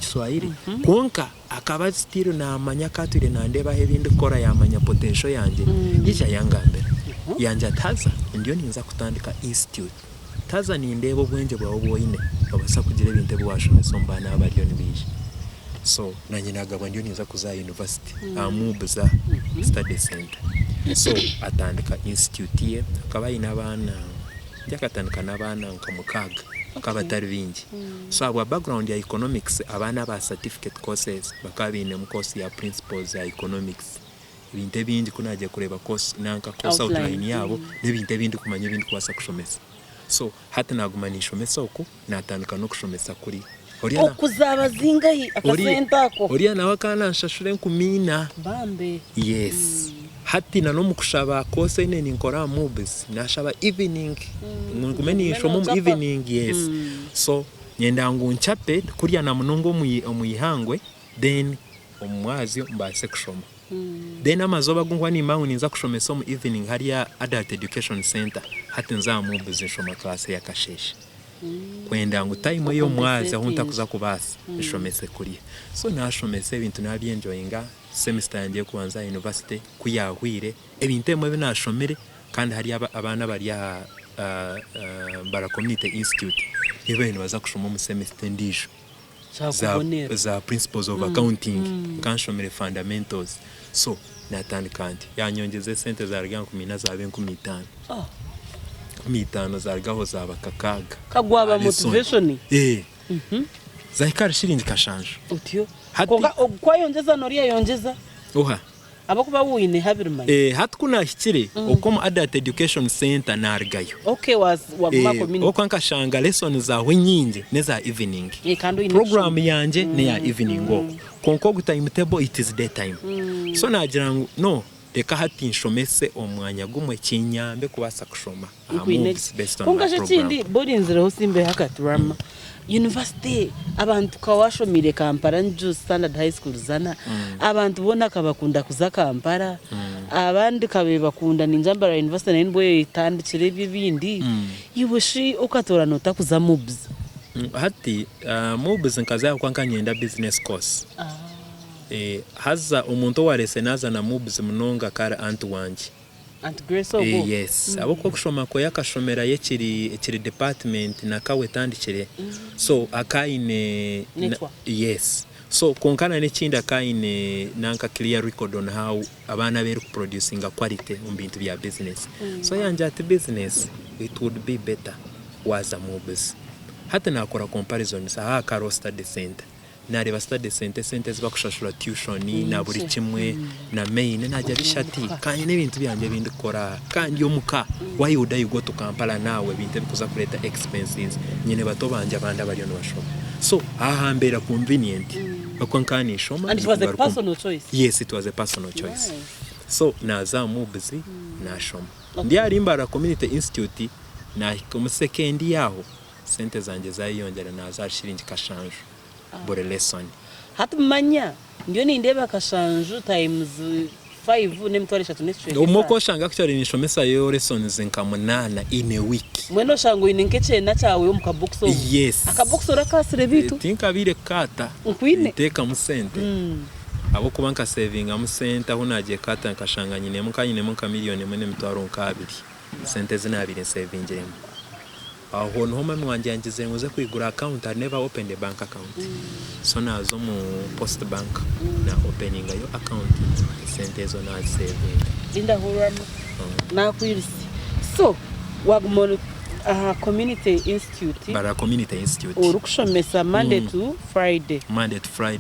Kiswahili konka akaba still na amanya katire na ndeba hebindi kora yamanya potential yanje yija yangambere yanje ataza ndiyo ninza kutandika institute taza ni ndebo bwenje bwawo boyine babasa kugira ibintu bwashomesa mbana abariyo nibije so nanyinaga ndiyo niza kuza university amubuza study center so atandika institute ye akaba inabana yakatandika nabana nkamukaga akabatari bingi so aba background ya economics abana ba certificate courses bakabine mu course ya principles ya economics ibintu bindi kunaje kureba course nanka course outline yabo n'ibintu bindi kumanya ibindi kwasa kushomesa so hata nagumanishomesa uko natandika no kushomesa kuri Oriana okuzaba zingayi akasentako Oriana wakana nshashure nkumina bambe yes hati na no mukushaba kose ine ninkora movies nashaba evening ngumenisho mu evening yes so nyenda ngunchape kurya na munongo omuyihangwe then omwazi mbase kushoma then amazoba gungwa ni mangu ninza kushomesa mu evening hariya adult education center hati nza movies nshoma class ya kasheshe kwenda ngo time yo mwaza hunta kuza kubasa nshomese kuri so nashomese ibintu nabyenjoyinga semester yangiye kubanza university kuyahwire ibintu mwe binashomere kandi hari abana bari ya bara community institute ibintu baza kushoma mu semester ndijo za principles of accounting kanshomere fundamentals so natandika kandi yanyongeze sente za rya 10 zabe 15 15 zargaho zaba kakaga kagwaba motivation zaikari shilingi kashanje utyo kwa yongeza noria yongeza oha abakuba wine habirmanye hati kuna hikire okomu adult education center nargayo okay waguma community okwanka shanga lessons zawe nyingi neza evening program yanje ne ya evening konko timetable it is daytime so nagira ngo no reka hati nshomese omwanya gumwe kinyambe kubasa kushoma kungaje kindi body nzira hosimbe hakati rama university abantu kawashomire Kampala nju standard high school zana abantu bona kabakunda kuza Kampala abandi kabe bakunda ninjambara university na nbwe itandikire bibindi yubushi ukatora nota kuza mobs hati mobs nkaza kwanka nyenda business course haza umuntu warese naza na mobs munonga kare antu wanje yes abo ko kushoma ko yakashomera yekiri department na kawe tandikire so akaine yes so konkana n'ekindi akaine nanka clear record on how abana beru producing quality mu bintu bya business so yanja at business it would be better was a mobs hata nakora comparison sa ka study center nareba study center bakushashura tuition na buri kimwe na main najya bishati kandi n'ibintu byanje bindi kora kandi yo muka why would you go to Kampala nawe bintu bikuza kureta expenses nyine bato banje abandi bari no bashoma so ahambera convenient bakwankani shoma and it was a personal choice yes it was a personal choice so naza mubzi na shoma ndi arimbara community institute na mu second yaho sente zanje zayiyongera naza shiringi kashanje bore lesson hatumanya ndio ni ndeba kashanju times 5 nemtwari shatu next umoko shanga actually nishomesa yo lessons nkamunana in a week mweno shango inenkeche na chawe umkaboxo yes akaboxo rakasire bitu tinka bire kata nkwine teka musente abo kubanka saving amusente aho nagiye kata nkashanga nyine mukanyine mu kamiliyoni mwene mtwaro nkabiri sente zinabire saving remo aho no mama wanje yangize nguze kwigura account I never opened a bank account so nazo mu post bank na opening yo account sente zo na saving inda hurama na kwirisi so wagumolo community institute bara community institute urukushomesa Monday to Friday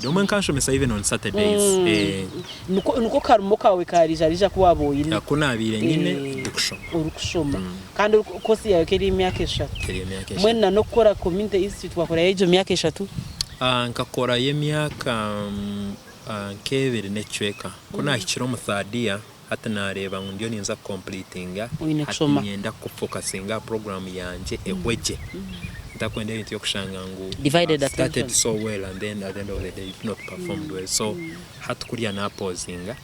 umwe nkanshomesa even on Saturdays nuko karumo kawe karija kuwaboyine kunabire nyine urukushoma kandi kosi yawe keri imyaka 3 mwena no gukora community institute wakora ejo myaka 3 nkakora y'emyaka kebere necweka kuna hikiro muthadia hata nareba ndio ninza completinga nyenda kufocusinga program yanje ehweje ndakwenda ibintu yokushanga ngo started so well and then at the end of the day it not performed well so hatukuria na pausinga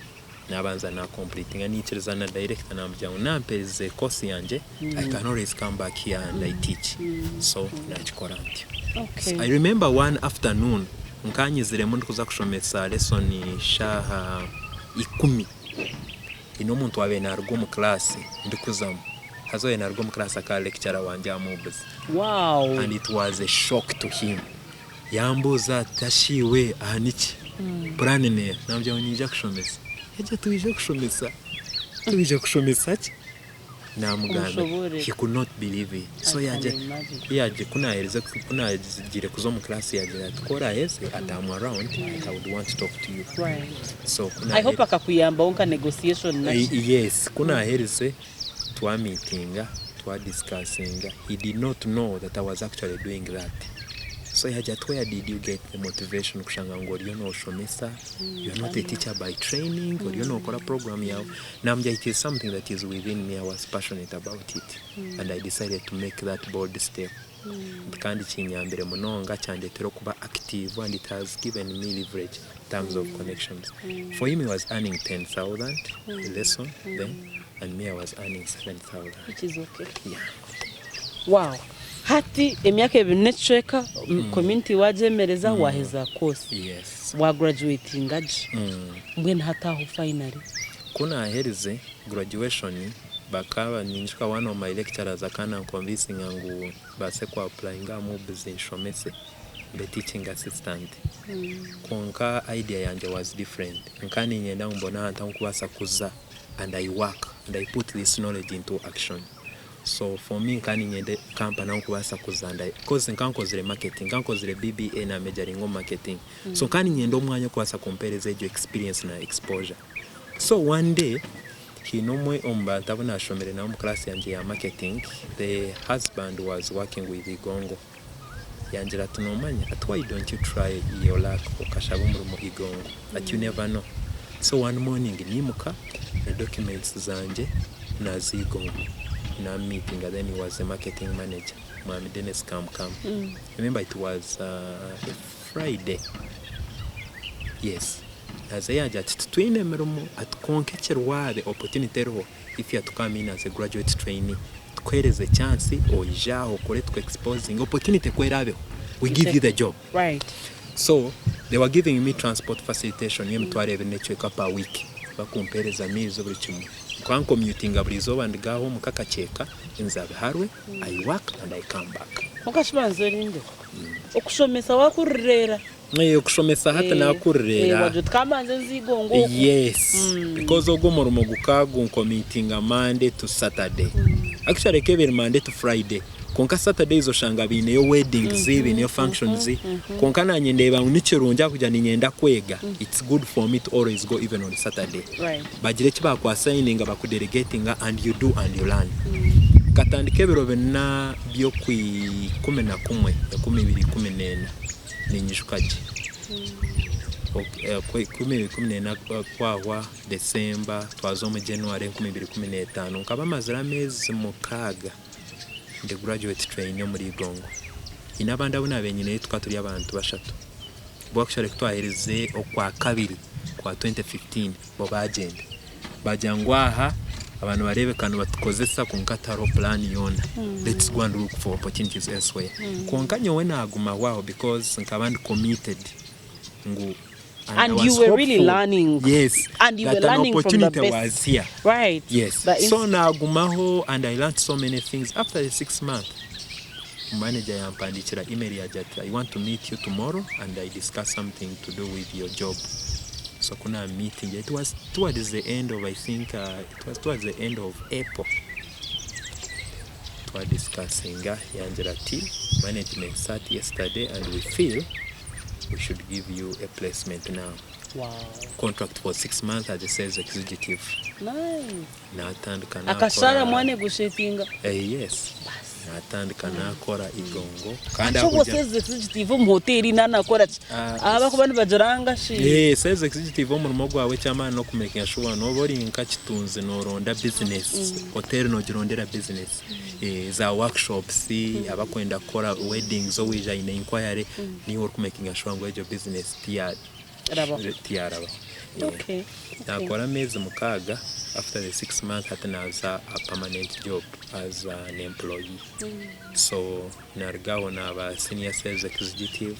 nabanza na completinga nichiriza na director namujyango nampeze course yanje I can always come back here and I teach so nachikora ntyo I remember one afternoon nkanyizire mu kuza kushomesa lesson shaha 10 ino muntu wabe narwo mu class ndikuzamo hazo narwo mu class aka lecturer wanje amubuz wow and it was a shock to him yambuza tashiwe ahaniki planene nabyo nyija kushomesa yaje tuje kushomesa namugana he could not believe it so yaje kuna gire kuzo mu class yaje atkora yese atamu around I would want to talk to you right so I hope akakuyamba onka negotiation na yes kuna herize twa meeting twa discussing he did not know that I was actually doing that so yaje where did you get the motivation kushanga ngo you know shomesa you are not a teacher by training or you know kora program yao namja it is something that is within me I was passionate about it and I decided to make that bold step kandi kinyambere munonga cyandetero kuba active and it has given me leverage in terms of connections for him he was earning 10,000 a lesson then and me I was earning 7,000 which is okay yeah wow hati emyaka ebinecheka community wajemereza waheza course yes wa graduating aje mbwene hataho finally kuna herize graduation bakaba ninjika one of my lecturers akana convincing ngu base kwa applying mu business shomese the teaching assistant konka idea yanje was different nkani nyenda mbona hata nkubasa kuza and I work and I put this knowledge into action So for me nkani nyende kampani nkubasa kuzanda because nkankozere marketing nkankozere BBA na majoring on marketing so nkani nyende omwanya kubasa compareza ejo experience na exposure. So one day hinomwe ombanta abona shomere na class yanje ya marketing, the husband was working with Igongo yanjira tunomanya at why don't you try your luck okashaba umurumo Igongo that you never know. So one morning nimuka the documents zanje na Zigongo in a meeting, and then he was a marketing manager. Mami Dennis come. Remember it was a Friday. Yes. As I just twine merumo at konkecherwa the opportunity ro if you are to come in as a graduate trainee. Kweleze chance or ija okore to exposing opportunity kwerabe. We give you the job. Right. So they were giving me transport facilitation yemtware ebenecheka per week. Bakumpereza mizo buri kimwe. Kwa commuting aburizo and gaho mukakacheka inzabe harwe I work and I come back. Mukashibanzo rinde. Okushomesa wakurera. Okushomesa hata na kurera. Wajut kamanze Nzigongo. Yes. Because ogo murumo gukagu commuting a Monday to Saturday. Actually kebere Monday to Friday. Konka Saturday zo shanga bine yo weddings bine yo functions konka nanye ndeba unichirunja kuja ninyenda kwega. It's good for me to always go even on Saturday. Right. Bagire kiba kwa signing bakudelegating and you do and you learn. Katandike biro bena byo kwi 11 ya 2014 ninyishukaje. Okay, kwa 2014 kwa December twazo mu January 2015 nkaba mazira mezi mukaga the graduate trainee muri Igongo inabanda buna benyine twaturi abantu bashatu bo actually twahereze okwa kabiri kwa 2015 bo bagenda bajangwaha abantu barebe kanu batukozesa kunkataro plan yona. Let's go and look for opportunities elsewhere. Konkanyo wena aguma wow because nkabandi committed ngu and you were really learning. Yes. And you were learning from the best. Was here. Right. Yes. So na agumaho and I learned so many things. After the 6 months, manager yampandichira email ya jata, I want to meet you tomorrow and I discuss something to do with your job. So kuna meeting. It was towards the end of, I think, it was towards the end of April. We were discussing yanjira T management sat yesterday and we feel we should give you a placement now. Wow. Contract for 6 months as a sales executive. Nice. Natandika akashara mwane gushetinga. Yes. Natandika nakora Igongo. Kandi ako sales executive mu hoteli nanakora aba kubandi bajaranga shi. Sales executive mu rumogo wawe cyama no kumeka sure no bori nkachitunze no ronda business. Hotel no girondera business. Za workshops abakwenda kora weddings zo wija ina inquiry ni work making sure ngo ejo business tiaraba. Okay. Nakora mezi mukaga after the 6 months hata naza a permanent job as an employee. So nargaho na ba senior sales executive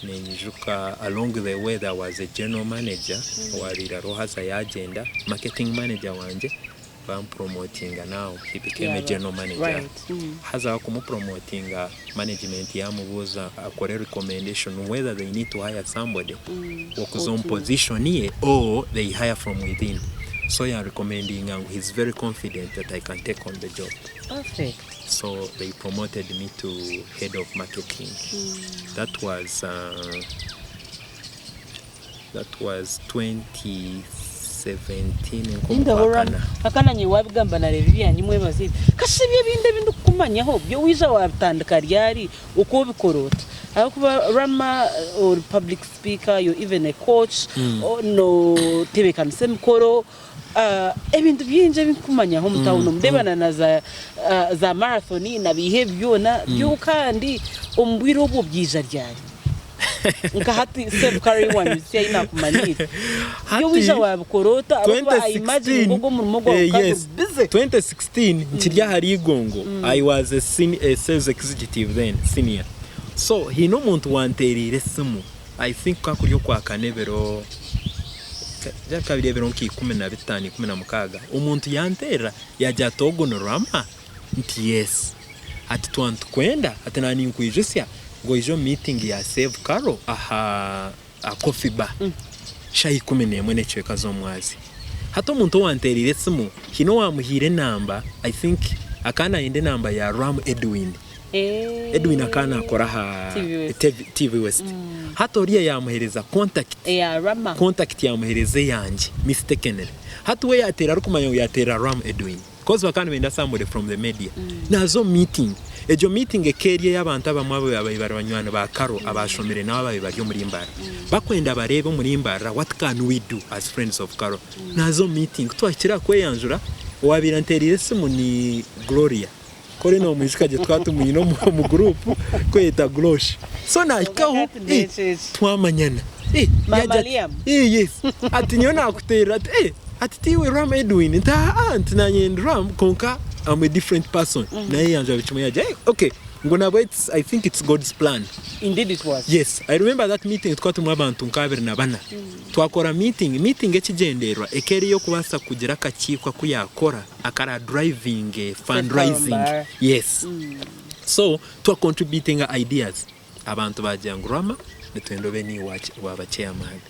ninjuka along the way there was a general manager warira rohaza ya agenda marketing manager wanje bam promoting now he became a general manager. Right. Haza kumu promoting management yamubuza akore recommendation whether they need to hire somebody who's on position here or they hire from within. So you are recommending and he's very confident that I can take on the job. Perfect. So they promoted me to head of marketing. That was 2017 nkomukana akana nyi wabigamba na revia nyimwe bazidi kasibye binde kumanyaho byo wiza watandika ryari uko bikorota akuba rama or public speaker, you even a coach or no tebekana semkoro ebintu byinje bikumanya ho mutawuno mbebana na za marathon na behavior na byo kandi umbwiro bwo byija ryari nka hati self carry one si ina kumanira yo wiza wabukorota aba I imagine ngogo mu rumogo yes 2016 nkirya hari Igongo I was a sales executive then senior so hino muntu wanterire simu I think kakuryo kwa kanebero kabiri bero nki 15 16 umuntu yantera yajya togonorama nti yes ati twantu kwenda ati nani nkwijusya ngo ijo meeting ya save caro a coffee bar shayi 11 neceka zo mwazi hato umuntu wanterire simu hino wamuhire namba I think akana inde namba ya Ram Edwin. Edwin akana akora ha TV West. Hata uriya yamuhereza contact yamuhereze yanje mistakenly. Hata we yatera rukumanyo yatera Ram Edwin. Cause bakana benda somebody from the media. Nazo meeting. Ejo meeting ekerie y'abantu abamwe abayibarabanywana ba Karo abashomere nawo abayibaryo muri Mbara. Bakwenda barebe muri Mbara what can we do as friends of Karo. Nazo meeting twakira kweyanjura wabiranterire simu ni Gloria. Kore no muzika je twatumuye no mu group kweta Glosh. So na ikaho twamanyana. Mama Liam. Yes. Ati niyo nakutera ati tiwe Ram Edwin nta aunt na Ram konka I'm a different person. Na yanja bichuma yaje. Okay. Ngona wait, I think it's God's plan. Indeed it was. Yes, I remember that meeting twatuma abantu nkabiri na bana. Twakora meeting ekigenderwa ekeri yo kubasa kugira akakikwa kuyakora akara driving fundraising. Yes. So twa contributing ideas abantu bajangurama netwendo beni wa chairman.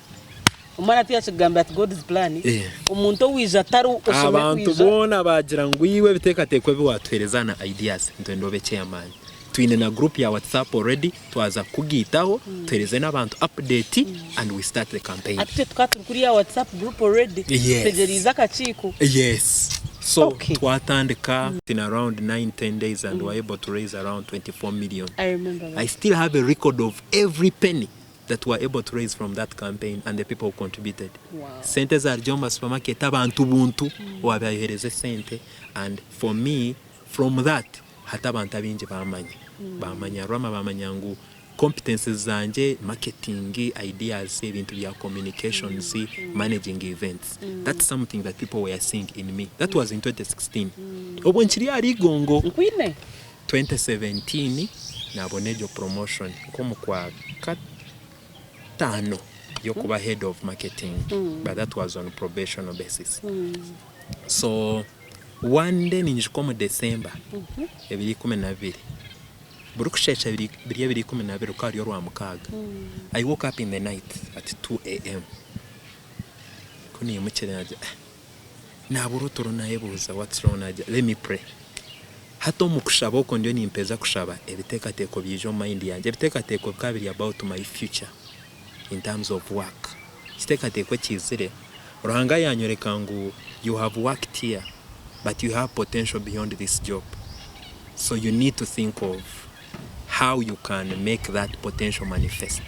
Umwana tuyashigamba at God's plan. Umuntu wija taru abantu bona bagira ngwiwe bitekatekwe biwatwerezana ideas netwendo be chairman. Twine na group ya WhatsApp already twaza kugitaho twereze n'abantu update and we start the campaign. Ati tukuri ya WhatsApp group already tegeriza kachiko. Yes. So twatandika in around 9-10 days and were able to raise around 24 million. I remember that. I still have a record of every penny that were able to raise from that campaign and the people who contributed. Wow. Sente za Jomba supermarket abantu buntu wabahereze sente and for me from that hata abantu abinje bamanya Rama bamanya ngu competences zanje marketing ideas ibintu bya communications managing events. That's something that people were seeing in me. That was in 2016 obwo nkiri ari gongo 2017 nabonejo promotion komo kwa katano yo kuba head of marketing but that was on probational basis. So one day ninjikomo December 2012 burukushesha 2012 kari yo rwa mukaga. I woke up in the night at 2 a.m. kuni yimukire naje naburutoro nayebuza what's wrong naje let me pray. Hato mukushaba uko ndio nimpeza kushaba ebitekateko byijo mind yanje ebitekateko kabiri about my future in terms of work. Kitekateko kizire uranga yanyoreka ngo you have worked here but you have potential beyond this job. So you need to think of how you can make that potential manifest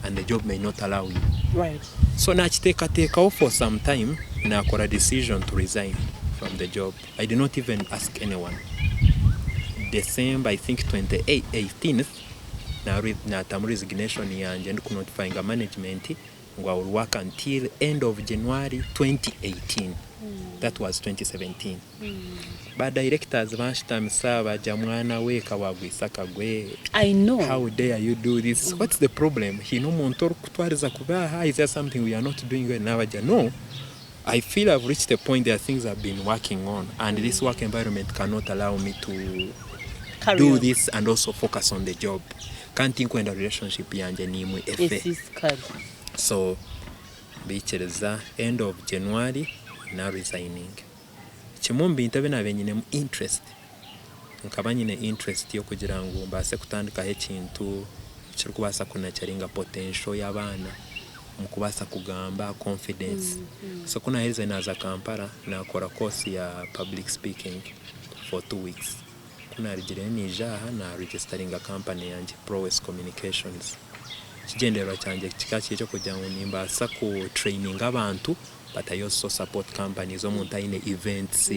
and the job may not allow you. Right. So nachiteka off for some time na akora decision to resign from the job. I did not even ask anyone. December I think 18th na tamu resignation yanje and could notifying management ngo I will work until end of January 2018. That was 2017. Ba directors bashtamisa bajamwana we kawagwisaka gwe. I know. How dare you do this? What's the problem? Hino muntu kutwariza kubaha, is there something we are not doing well now? No. I feel I've reached a point there are things I've been working on and this work environment cannot allow me to do this and also focus on the job. Can't think when the relationship yanje ni mu efe. So bichereza end of January now resigning. Chimumbi ntabe na benyine interest. Nkabanyine interest yo kugira ngo mbase kutandika ekintu kiri kubasa kunacharinga potential y'abana mu kubasa kugamba confidence. So kuna heze naza Kampala na akora course ya public speaking for 2 weeks. Kuna rigireni jaha na registering a company yanje Prowess Communications. Kigendera cyanje kikakiye cyo kujya ngo nimbasa ku training abantu but I also support companies omuntu ine events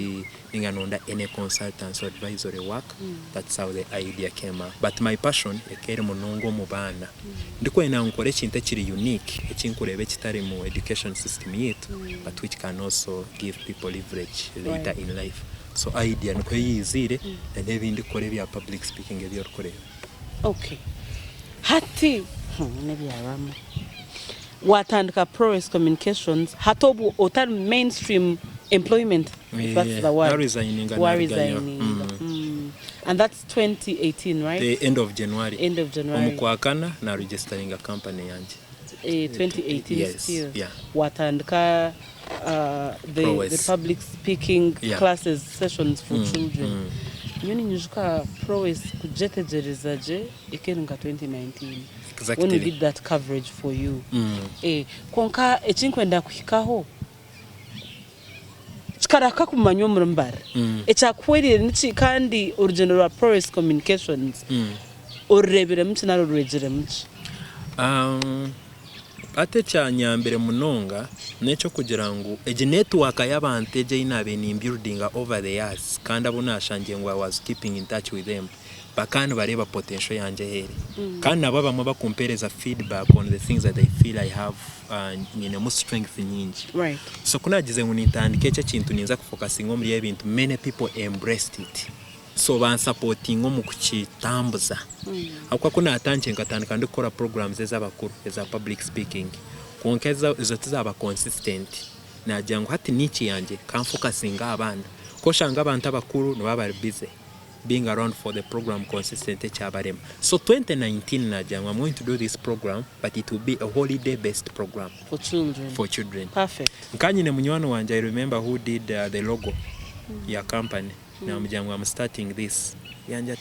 ninganonda any consultants or advisory work. That's how the idea came up. But my passion ekere munongo mu bana ndiko ina nkore kintu kiri unique ekinkurebe kitari mu education system yetu but which can also give people leverage later in life. So idea nko yizire n'ebindi kore bya public speaking ebyo kore. Okay. Hati nebi abama watandika Prowess Communications hatobu otar mainstream employment, if that's the word. Resigning. And that's 2018, right? The end of January. Omukwakana na registering a company yanje. 2018 yes. Still. Yeah. Watandika the public speaking classes sessions for children. nyoni njuka Prowess kujetegereza je ikenga 2019 Exactly. when we did that coverage for you konka ekinkwenda kuhikaho kikaraka kumanyo murumbara ekyakwerire niki kandi urugendo rwa Prowess Communications ururebere muki naro rwegere muki ate cyanyambere munonga neco kugira ngo ege network y'abantu eje inabe ni building over the years kandi abo nashangiye ngo I was keeping in touch with them bakana bareba potential yanje here kandi abo bamwe bakumpereza feedback on the things that I feel I have nyine mu strength nyingi, right? So kunagize ngo nitandike cyo kintu ninza kufocusing muri ebintu many people embraced it, so ban supporting mu kukitambuza akwa kuna atanje ngatandika ndikora programs ez'abakuru eza public speaking konkeza izo tuzaba consistent najya ngo hati niki yanje kan focusing abana ko shanga abantu abakuru no baba busy being around for the program consistent cyabarema. So 2019 najya I'm going to do this program, but it will be a holiday based program for children. Perfect. Nkanyine munywano wanje I remember who did the logo ya company na mujyango I'm starting this yanje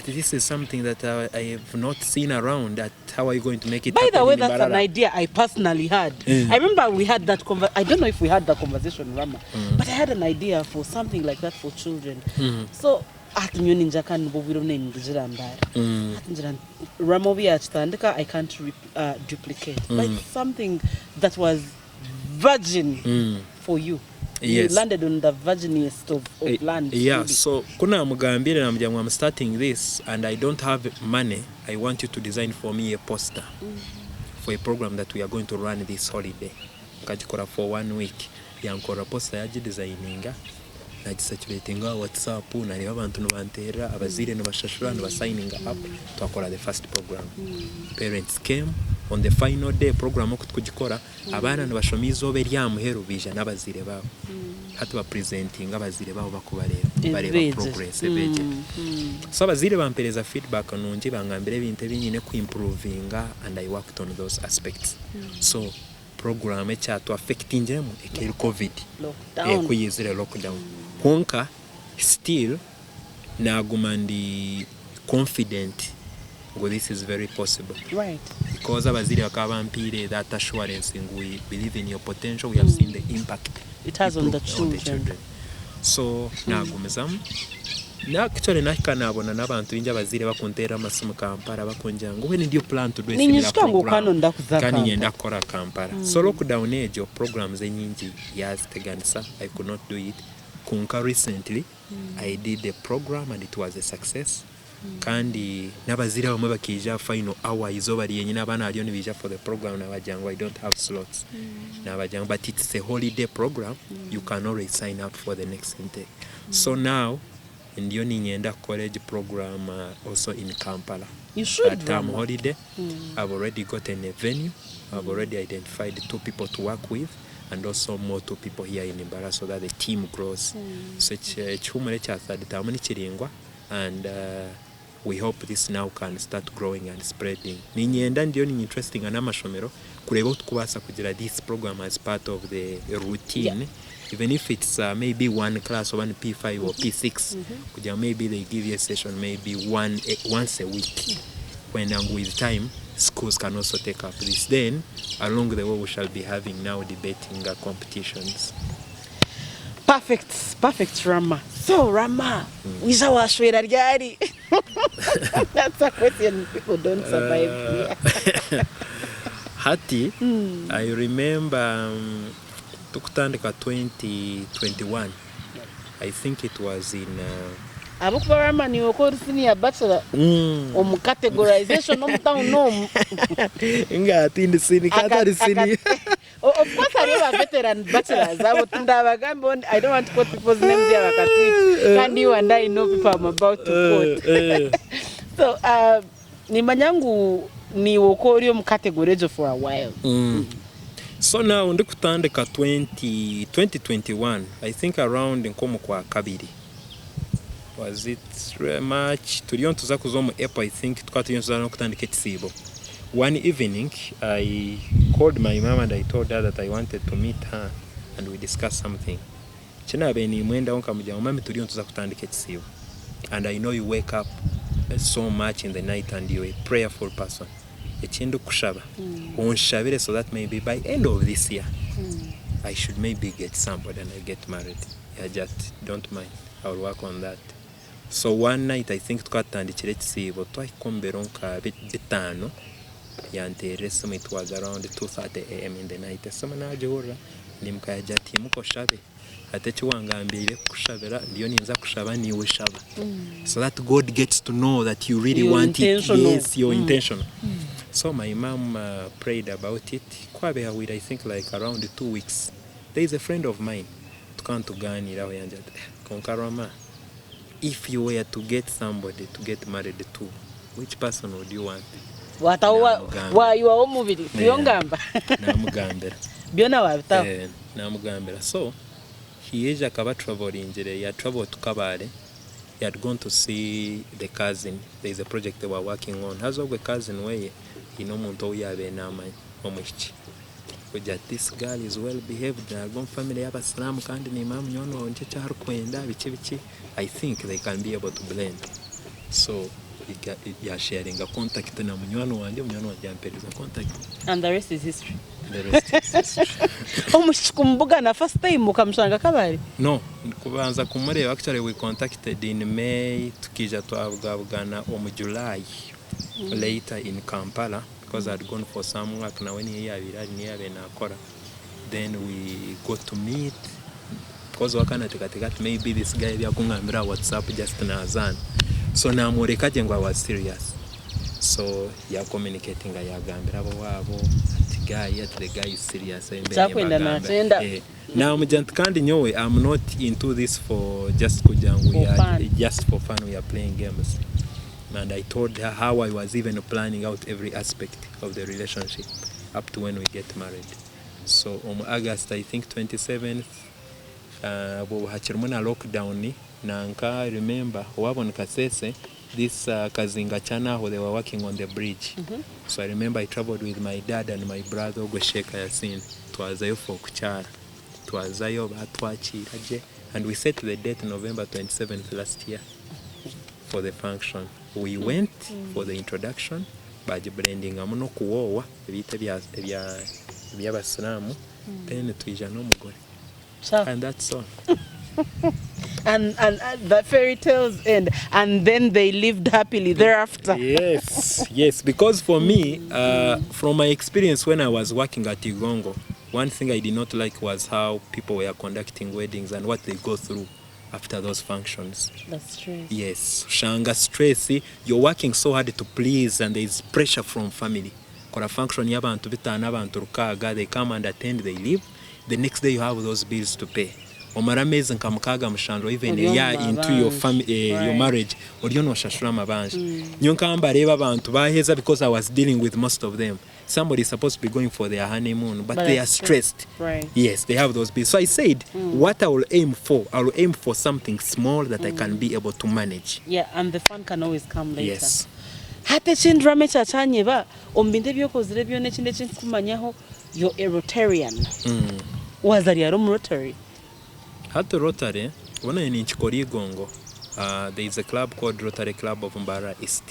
this is something that I have not seen around. That how are you going to make it? By the way, that's an idea I personally had. I remember we had that I don't know if we had that conversation, Rama, but I had an idea for something like that for children. So at Ninja can name Rama I can't duplicate. But something that was virgin for you. Yes. You landed on the virginiest of land. Yeah, really. so kuna mugambire na mjyango I'm starting this and I don't have money. I want you to design for me a poster for a program that we are going to run this holiday. Kajikora for 1 week. Yankora poster yaji designinga. Nagisaturatinga WhatsApp na reba abantu no bantera abazire no bashashura no basigninga up twakora the first program. Parents came on the final day program okutugikora abana no bashomizo be ryamuhero bija nabazire babo hatu ba presenting abazire babo bakubareba progress beje. So abazire bampereza feedback nungi bangambire binte binyine ku improvinga and I worked on those aspects. So program ekyatu affecting them ekeri covid kuyizire lockdown konka still nagumandi confident go this is very possible, right? Because abaziri bakabampire that assurance we believe in your potential. We have seen the impact it has on the children. So nagumezam na actually nakanabona nabantu inja bazire bakontera amasimu Kampala bakonja ngo when do you plan to do a similar program kandi nyenda kora Kampala. So lockdown ejo programs enyingi yaziteganisa I could not do it. Kunka recently I did a program and it was a success. Kandi nabazira bamwe bakija final hour izoba ryenyina abana aliyo nibija for the program nabajyango I don't have slots nabajyango, but it's a holiday program. You can always sign up for the next intake. So now ndiyo ninyenda college program also in Kampala. You should term holiday. I've already gotten a venue. I've already identified 2 people to work with and also more 2 people here in Imbara so that the team grows. So chumare cha third term ni chiringwa and we hope this now can start growing and spreading. Ninyenda ndiyo ni interesting anamashomero kureba tukubasa kugira this program as part of the routine. Even if it's maybe one class or one P5 or P6, maybe they give you a session maybe once a week. When with time, schools can also take up this. Then, along the way, we shall be having now debating competitions. Perfect, Rama. So, Rama, wishawashwera ryari? That's a question people don't survive here. Hati, I remember tukutandika 2021. I think it was in abukuba Rama ni okori senior bachelor om categorization om town nom ngati sini katari sini. Of course I have a veteran bachelors. I don't want to quote people's names here wakati kandi you and I know people I'm about to quote. So ni manyangu ni okori om categorization for a while. So now ndikutandika 2021, I think around nkomo kwa kabiri. Was it March? Tulion tuza kuzomo April, I think tukatulion tuza nokutandika ekisibo. One evening I called my mom and I told her that I wanted to meet her and we discussed something. kinabe ni mwenda onkamujya mami turi on tuza kutandika ekisibo and I know you wake up so much in the night and you're a prayerful person ekindi kushaba onshabire so that maybe by end of this year I should maybe get somebody and I get married. Yeah, just don't mind. I'll work on that. So one night I think twatandikira ekisibo twayikombera onka bitano yanterese it was around 2:30 am in the night. Sama najehora nimkaya jati muko shabe ate chiwangambire kushabera ndiyo ninza kushaba niwe shaba so that God gets to know that you really want it. Yes, you're intentional. So my mom prayed about it. Kwabe with I think like around 2 weeks. There is a friend of mine tukantuganira yanja konkarama, if you were to get somebody to get married to, which person would you want? Waiwa omubiri byongamba namugambira byona wabitaho namugambira. So he is akaba traveling njere ya travel to Kabale. He had gone to see the cousin. There is a project they were working on. Has a cousin way ino muntu yabe namanya omwichi kujya this girl is well behaved na gone family y'abasilamu kandi ni mama nyono nje cyari kwenda biki I think they can be able to blend. So ya sharing a contact na munywano wanje ampereza contact and the rest is history. The rest is history. Omushikumbuga na first time ukamshanga Kabale? No, kubanza kumureba actually we contacted in May tukija twavugana July later in Kampala because I'd gone for some work na when he yabe nakora. Then we got to meet because wakana tikatikati maybe this guy yakungambira WhatsApp just na azan. So na mureka jengwa was serious. So ya communicating ya gambira wabo the guy is serious chakwenda na tenda. Now mjant kandi nyowe I'm not into this for just kujangu ya just for fun. We are playing games. And I told her how I was even planning out every aspect of the relationship up to when we get married. So on August I think 27th bo hachirmuna lockdown nanka remember wabon kasese this kazinga chana who they were working on the bridge. So I remember I traveled with my dad and my brother Ogwesheka Yasin twazayo for kuchara twazayo batwachiraje and we set the date November 27th last year for the function. We went for the introduction baje blending amuno kuwowa bita bya basiramu then tuija no mugore and that's all. And the fairy tales end and then they lived happily thereafter. Yes, because for me from my experience when I was working at Igongo, one thing I did not like was how people were conducting weddings and what they go through after those functions. That's true. Yes, shanga stress, you're working so hard to please and there is pressure from family. Kora function y'abantu bitana abantu rukaga, they come and attend, they leave. The next day you have those bills to pay. Omarameze nkamukaga mushandro even into your family your marriage oriyo no shashura mabanje nyo nkamba reba abantu baheza because I was dealing with most of them. Somebody is supposed to be going for their honeymoon but they are stressed. Right. Yes, they have those bills. So I said what I will aim for something small that I can be able to manage. Yeah, and the fun can always come later. Yes. Hate chindrame chachanye ba ombinde byokozire byo nekinde chinkumanyaho you're a Rotarian. Wazari ya Rotary. At the Rotary, when I in Gongo, there is a club called Rotary Club of Mbara East.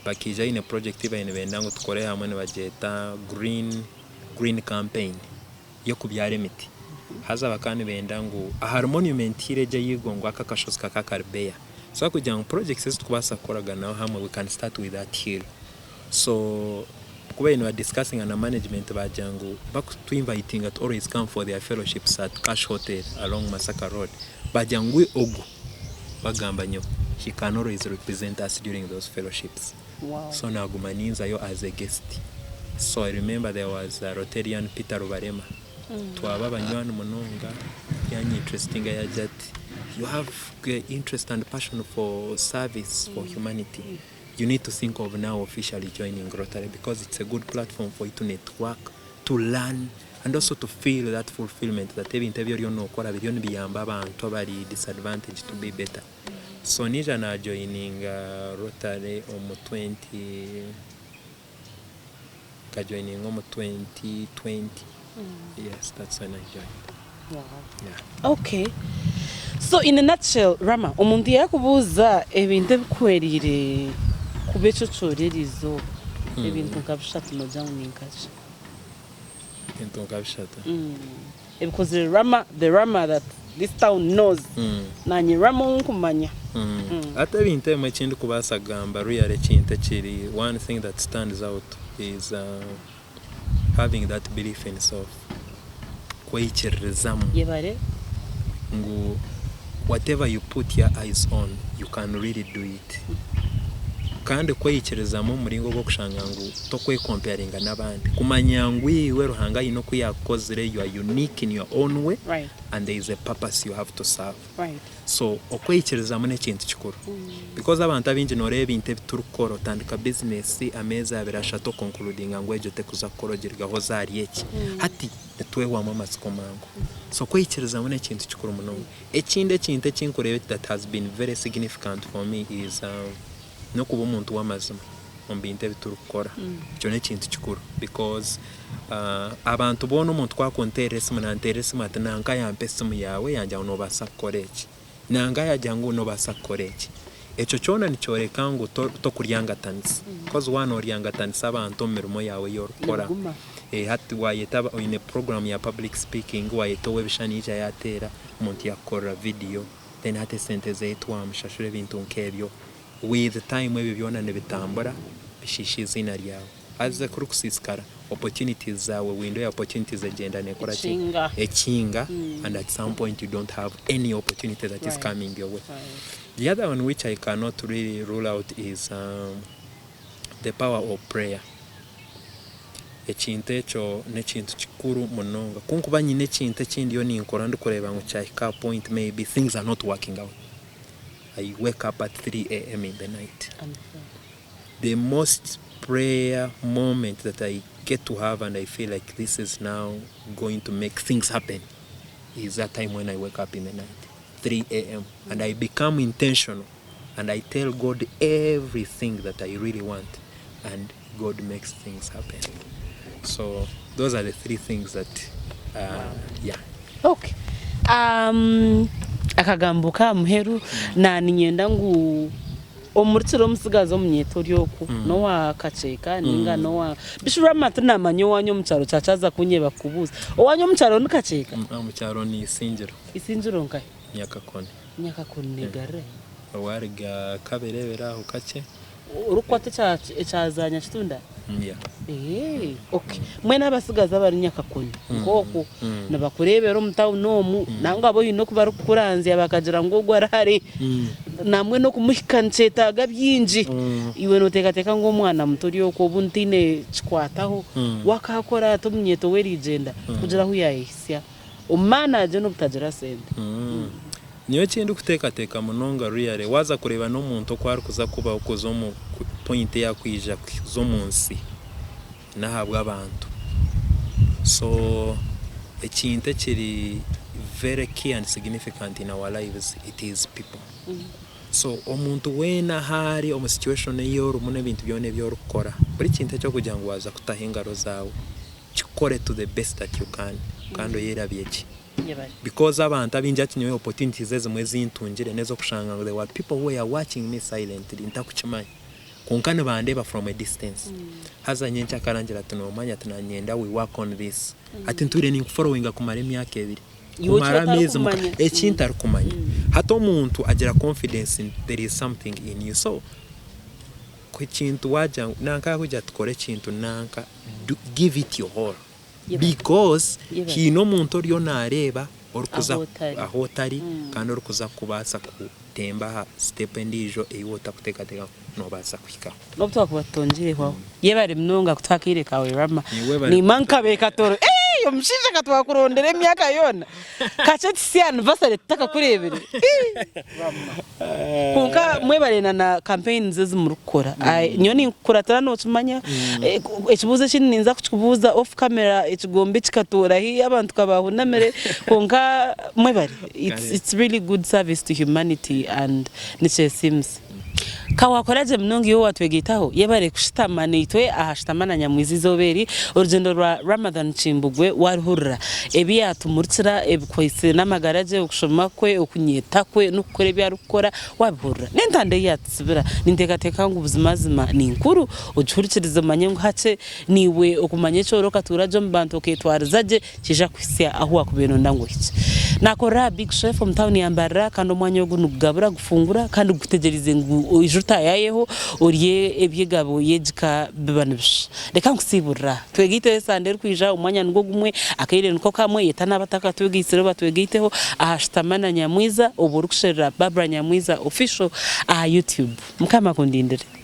Bakija in a project even vendango tukore hamwe bajeta green campaign yo kubyara emiti. Haza bakani vendango a harmonument hireje yigongo akakashozi kakakarbeya. So kugira ngo projects tukubasa koraga naho hamwe we can start with that hill. So when we were discussing on the management bajangu back to inviting at always come for their fellowships at Cash Hotel along Masaka Road. Bajangu Ogu bagamba nyo he can always represent us during those fellowships. Wow. So now Gumaninza yo as a guest. So I remember there was a Rotarian Peter Rubarema. Twaba banywani munonga yanyi interesting ya jati. You have interest and passion for service for humanity. You need to think of now officially joining Rotary because it's a good platform for you to network, to learn, and also to feel that fulfillment that every interview you know kora birion biyamba abantu bari disadvantaged to be better. So nija na joining Rotary on 2020. Yes, that's when I joined. Wow. Yeah. Okay. So in a nutshell, Rama, umuntu yakubuza ebintu bikwerire kubecho chorerizo ebintu nkabishatu noja ninkaje. Into nkabishatu. Because the Rama that this town knows. Nanyi Rama unkumanya. Ate ebintu emwe kindi kubasa gamba really kinte kiri one thing that stands out is having that belief in self. Kweichirizamu. Yebare. Ngu whatever you put your eyes on, you can really do it. Kandi kweichirizamu muringo gwo kushanga ngu tokwe comparinga nabandi. Kumanya ngu iwe ruhanga ino kuyakozire, you are unique in your own way. Right. And there is a purpose you have to serve. Right. So okweichirizamu ne kintu kikuru. Because abantu abinji noreba inte biturukoro tandika business ameza abirashato concluding ngo ejo tekuza korogirga ho zari eki. Hati netwe wa mama sikomango. So kweichirizamu ne kintu kikuru muno. Ekinde kinte kinkurebe that has been very significant for me is no kuba umuntu w'amazima ombinte biturukora. Cyo ne kintu kikuru because abantu bona umuntu kwakonterese munanterese matananka yampese mu yawe yanja no basakoreki. Nanga yajyangu no basakoreki. Echo chona nichoreka ngo to kuryangatanisa. Because one oryangatanisa abantu mirimo yawe yorukora. Hati wayeta in a program ya public speaking wayeto webishanija yatera umuntu yakora video then hati senteze etwa amshashure bintu nkebyo with the time we byona ne bitambura bishishiza ina ryawe aza kuri kusiskara opportunities zawe window ya opportunities agenda ne kora ekinga and at some point you don't have any opportunity that is coming your way. The other one which I cannot really rule out is the power of prayer. Ekinte echo ne kintu kikuru munonga kunkuba nyine kinte kindi yo ninkora ndikureba ngo cyaka point maybe things are not working out. I wake up at 3 a.m. in the night. The most prayer moment that I get to have and I feel like this is now going to make things happen is that time when I wake up in the night, 3 a.m. and I become intentional and I tell God everything that I really want and God makes things happen. So those are the three things that yeah. Okay. Akagambuka muheru na ninyenda ngu omuritsiro musigazo munyetoryoku no wakacheka ninga no wa bishura matuna manyo wanyo mcharo chachaza kunyeba kubuza owanyo mcharo nikacheka mcharo ni isinjiro nkai nyakakone gare wariga kaberebera ukake urukwate cyazanya kitunda yeah. Okay. Mwena abasigaza bari nyakakone ngoko nabakurebera umutawu nomu nanga abo yino kubaru kuranze abakagira ngo gwarahari namwe no kumuhikancheta gabyinji iwe no teka ngo mwana mutori yoko buntine chikwataho wakakora tumnyeto werigenda kugira hu yahisia umana je no butagira sende niyo kindu kuteka munonga really waza kureba no muntu kwari kuza kuba ukozo mu point ya kwija zo munsi nahabwa abantu. So ekinte kiri very key and significant in our lives, it is people. So omuntu wena hari omu situation eyo rumune bintu byone byorukora buri kinte cyo kugira ngo waza kutahengaro zawe kikore to the best that you can kandi yerabyeki. Because abantu abinja kinyo opportunities ezimwe zintungire nezo kushanga ngo there were people who were watching me silently ntakuchimanya kunkane bandeba from a distance haza nyencha karangira tunomanya tunanyenda we work on this ati nture ni following kumara emyaka ebiri kumara mezi ekintu arikumanya hato umuntu agira confidence in there is something in you. So kwekintu waja nanka kujya tukore kintu nanka give it your all. Because he no muntu ryo nareba orukuza ahotari kandi orukuza kubasa kutemba step ndijo eyota kuteka no basa kwika no twakubatongire ho yebare mnonga kutwakire kawe Rama ni manka bekatoro yomushisha katwakurondera emyaka yona kacheti si anniversary tutaka kurebere kunka mwebarena na campaigns ezimurukora nyoni kuratana no tumanya ekibuza kinini nza kukubuza off camera ekigombe kikatora hi abantu kabahunamere kunka mwebare it's really good service to humanity and it seems kawakoraje mnongi yo watwegitaho yebare kushitama nitwe ahashitamana nyamwizi zoberi urugendo rwa Ramadhan Kimbugwe warhurra ebiyatumuritsira ebikoise n'amagaraje okushoma kwe okunyeta kwe nukukora ebyarukora wabihurra n'entande yatsibira nintekateka ngo ubuzimazima ni inkuru ujuhurikiriza manyengo hace niwe okumanye cyoroka turajo mbantu ketwarizaje kija kwisia aho akubeno ndango iki nakora big chef from town yambara kandi umwanya wo gunugabura gufungura kandi gutegereze ngo ijuta yayeho oriye ebyegabo yejika bibanibsh reka ngusibura twegite sande kwija umwanya ngo gumwe akayire nko kamwe yetana bataka twegisire batwegiteho ahashitamana nyamwiza uburukushera Barbara Nyamwiza official YouTube mukama kundindire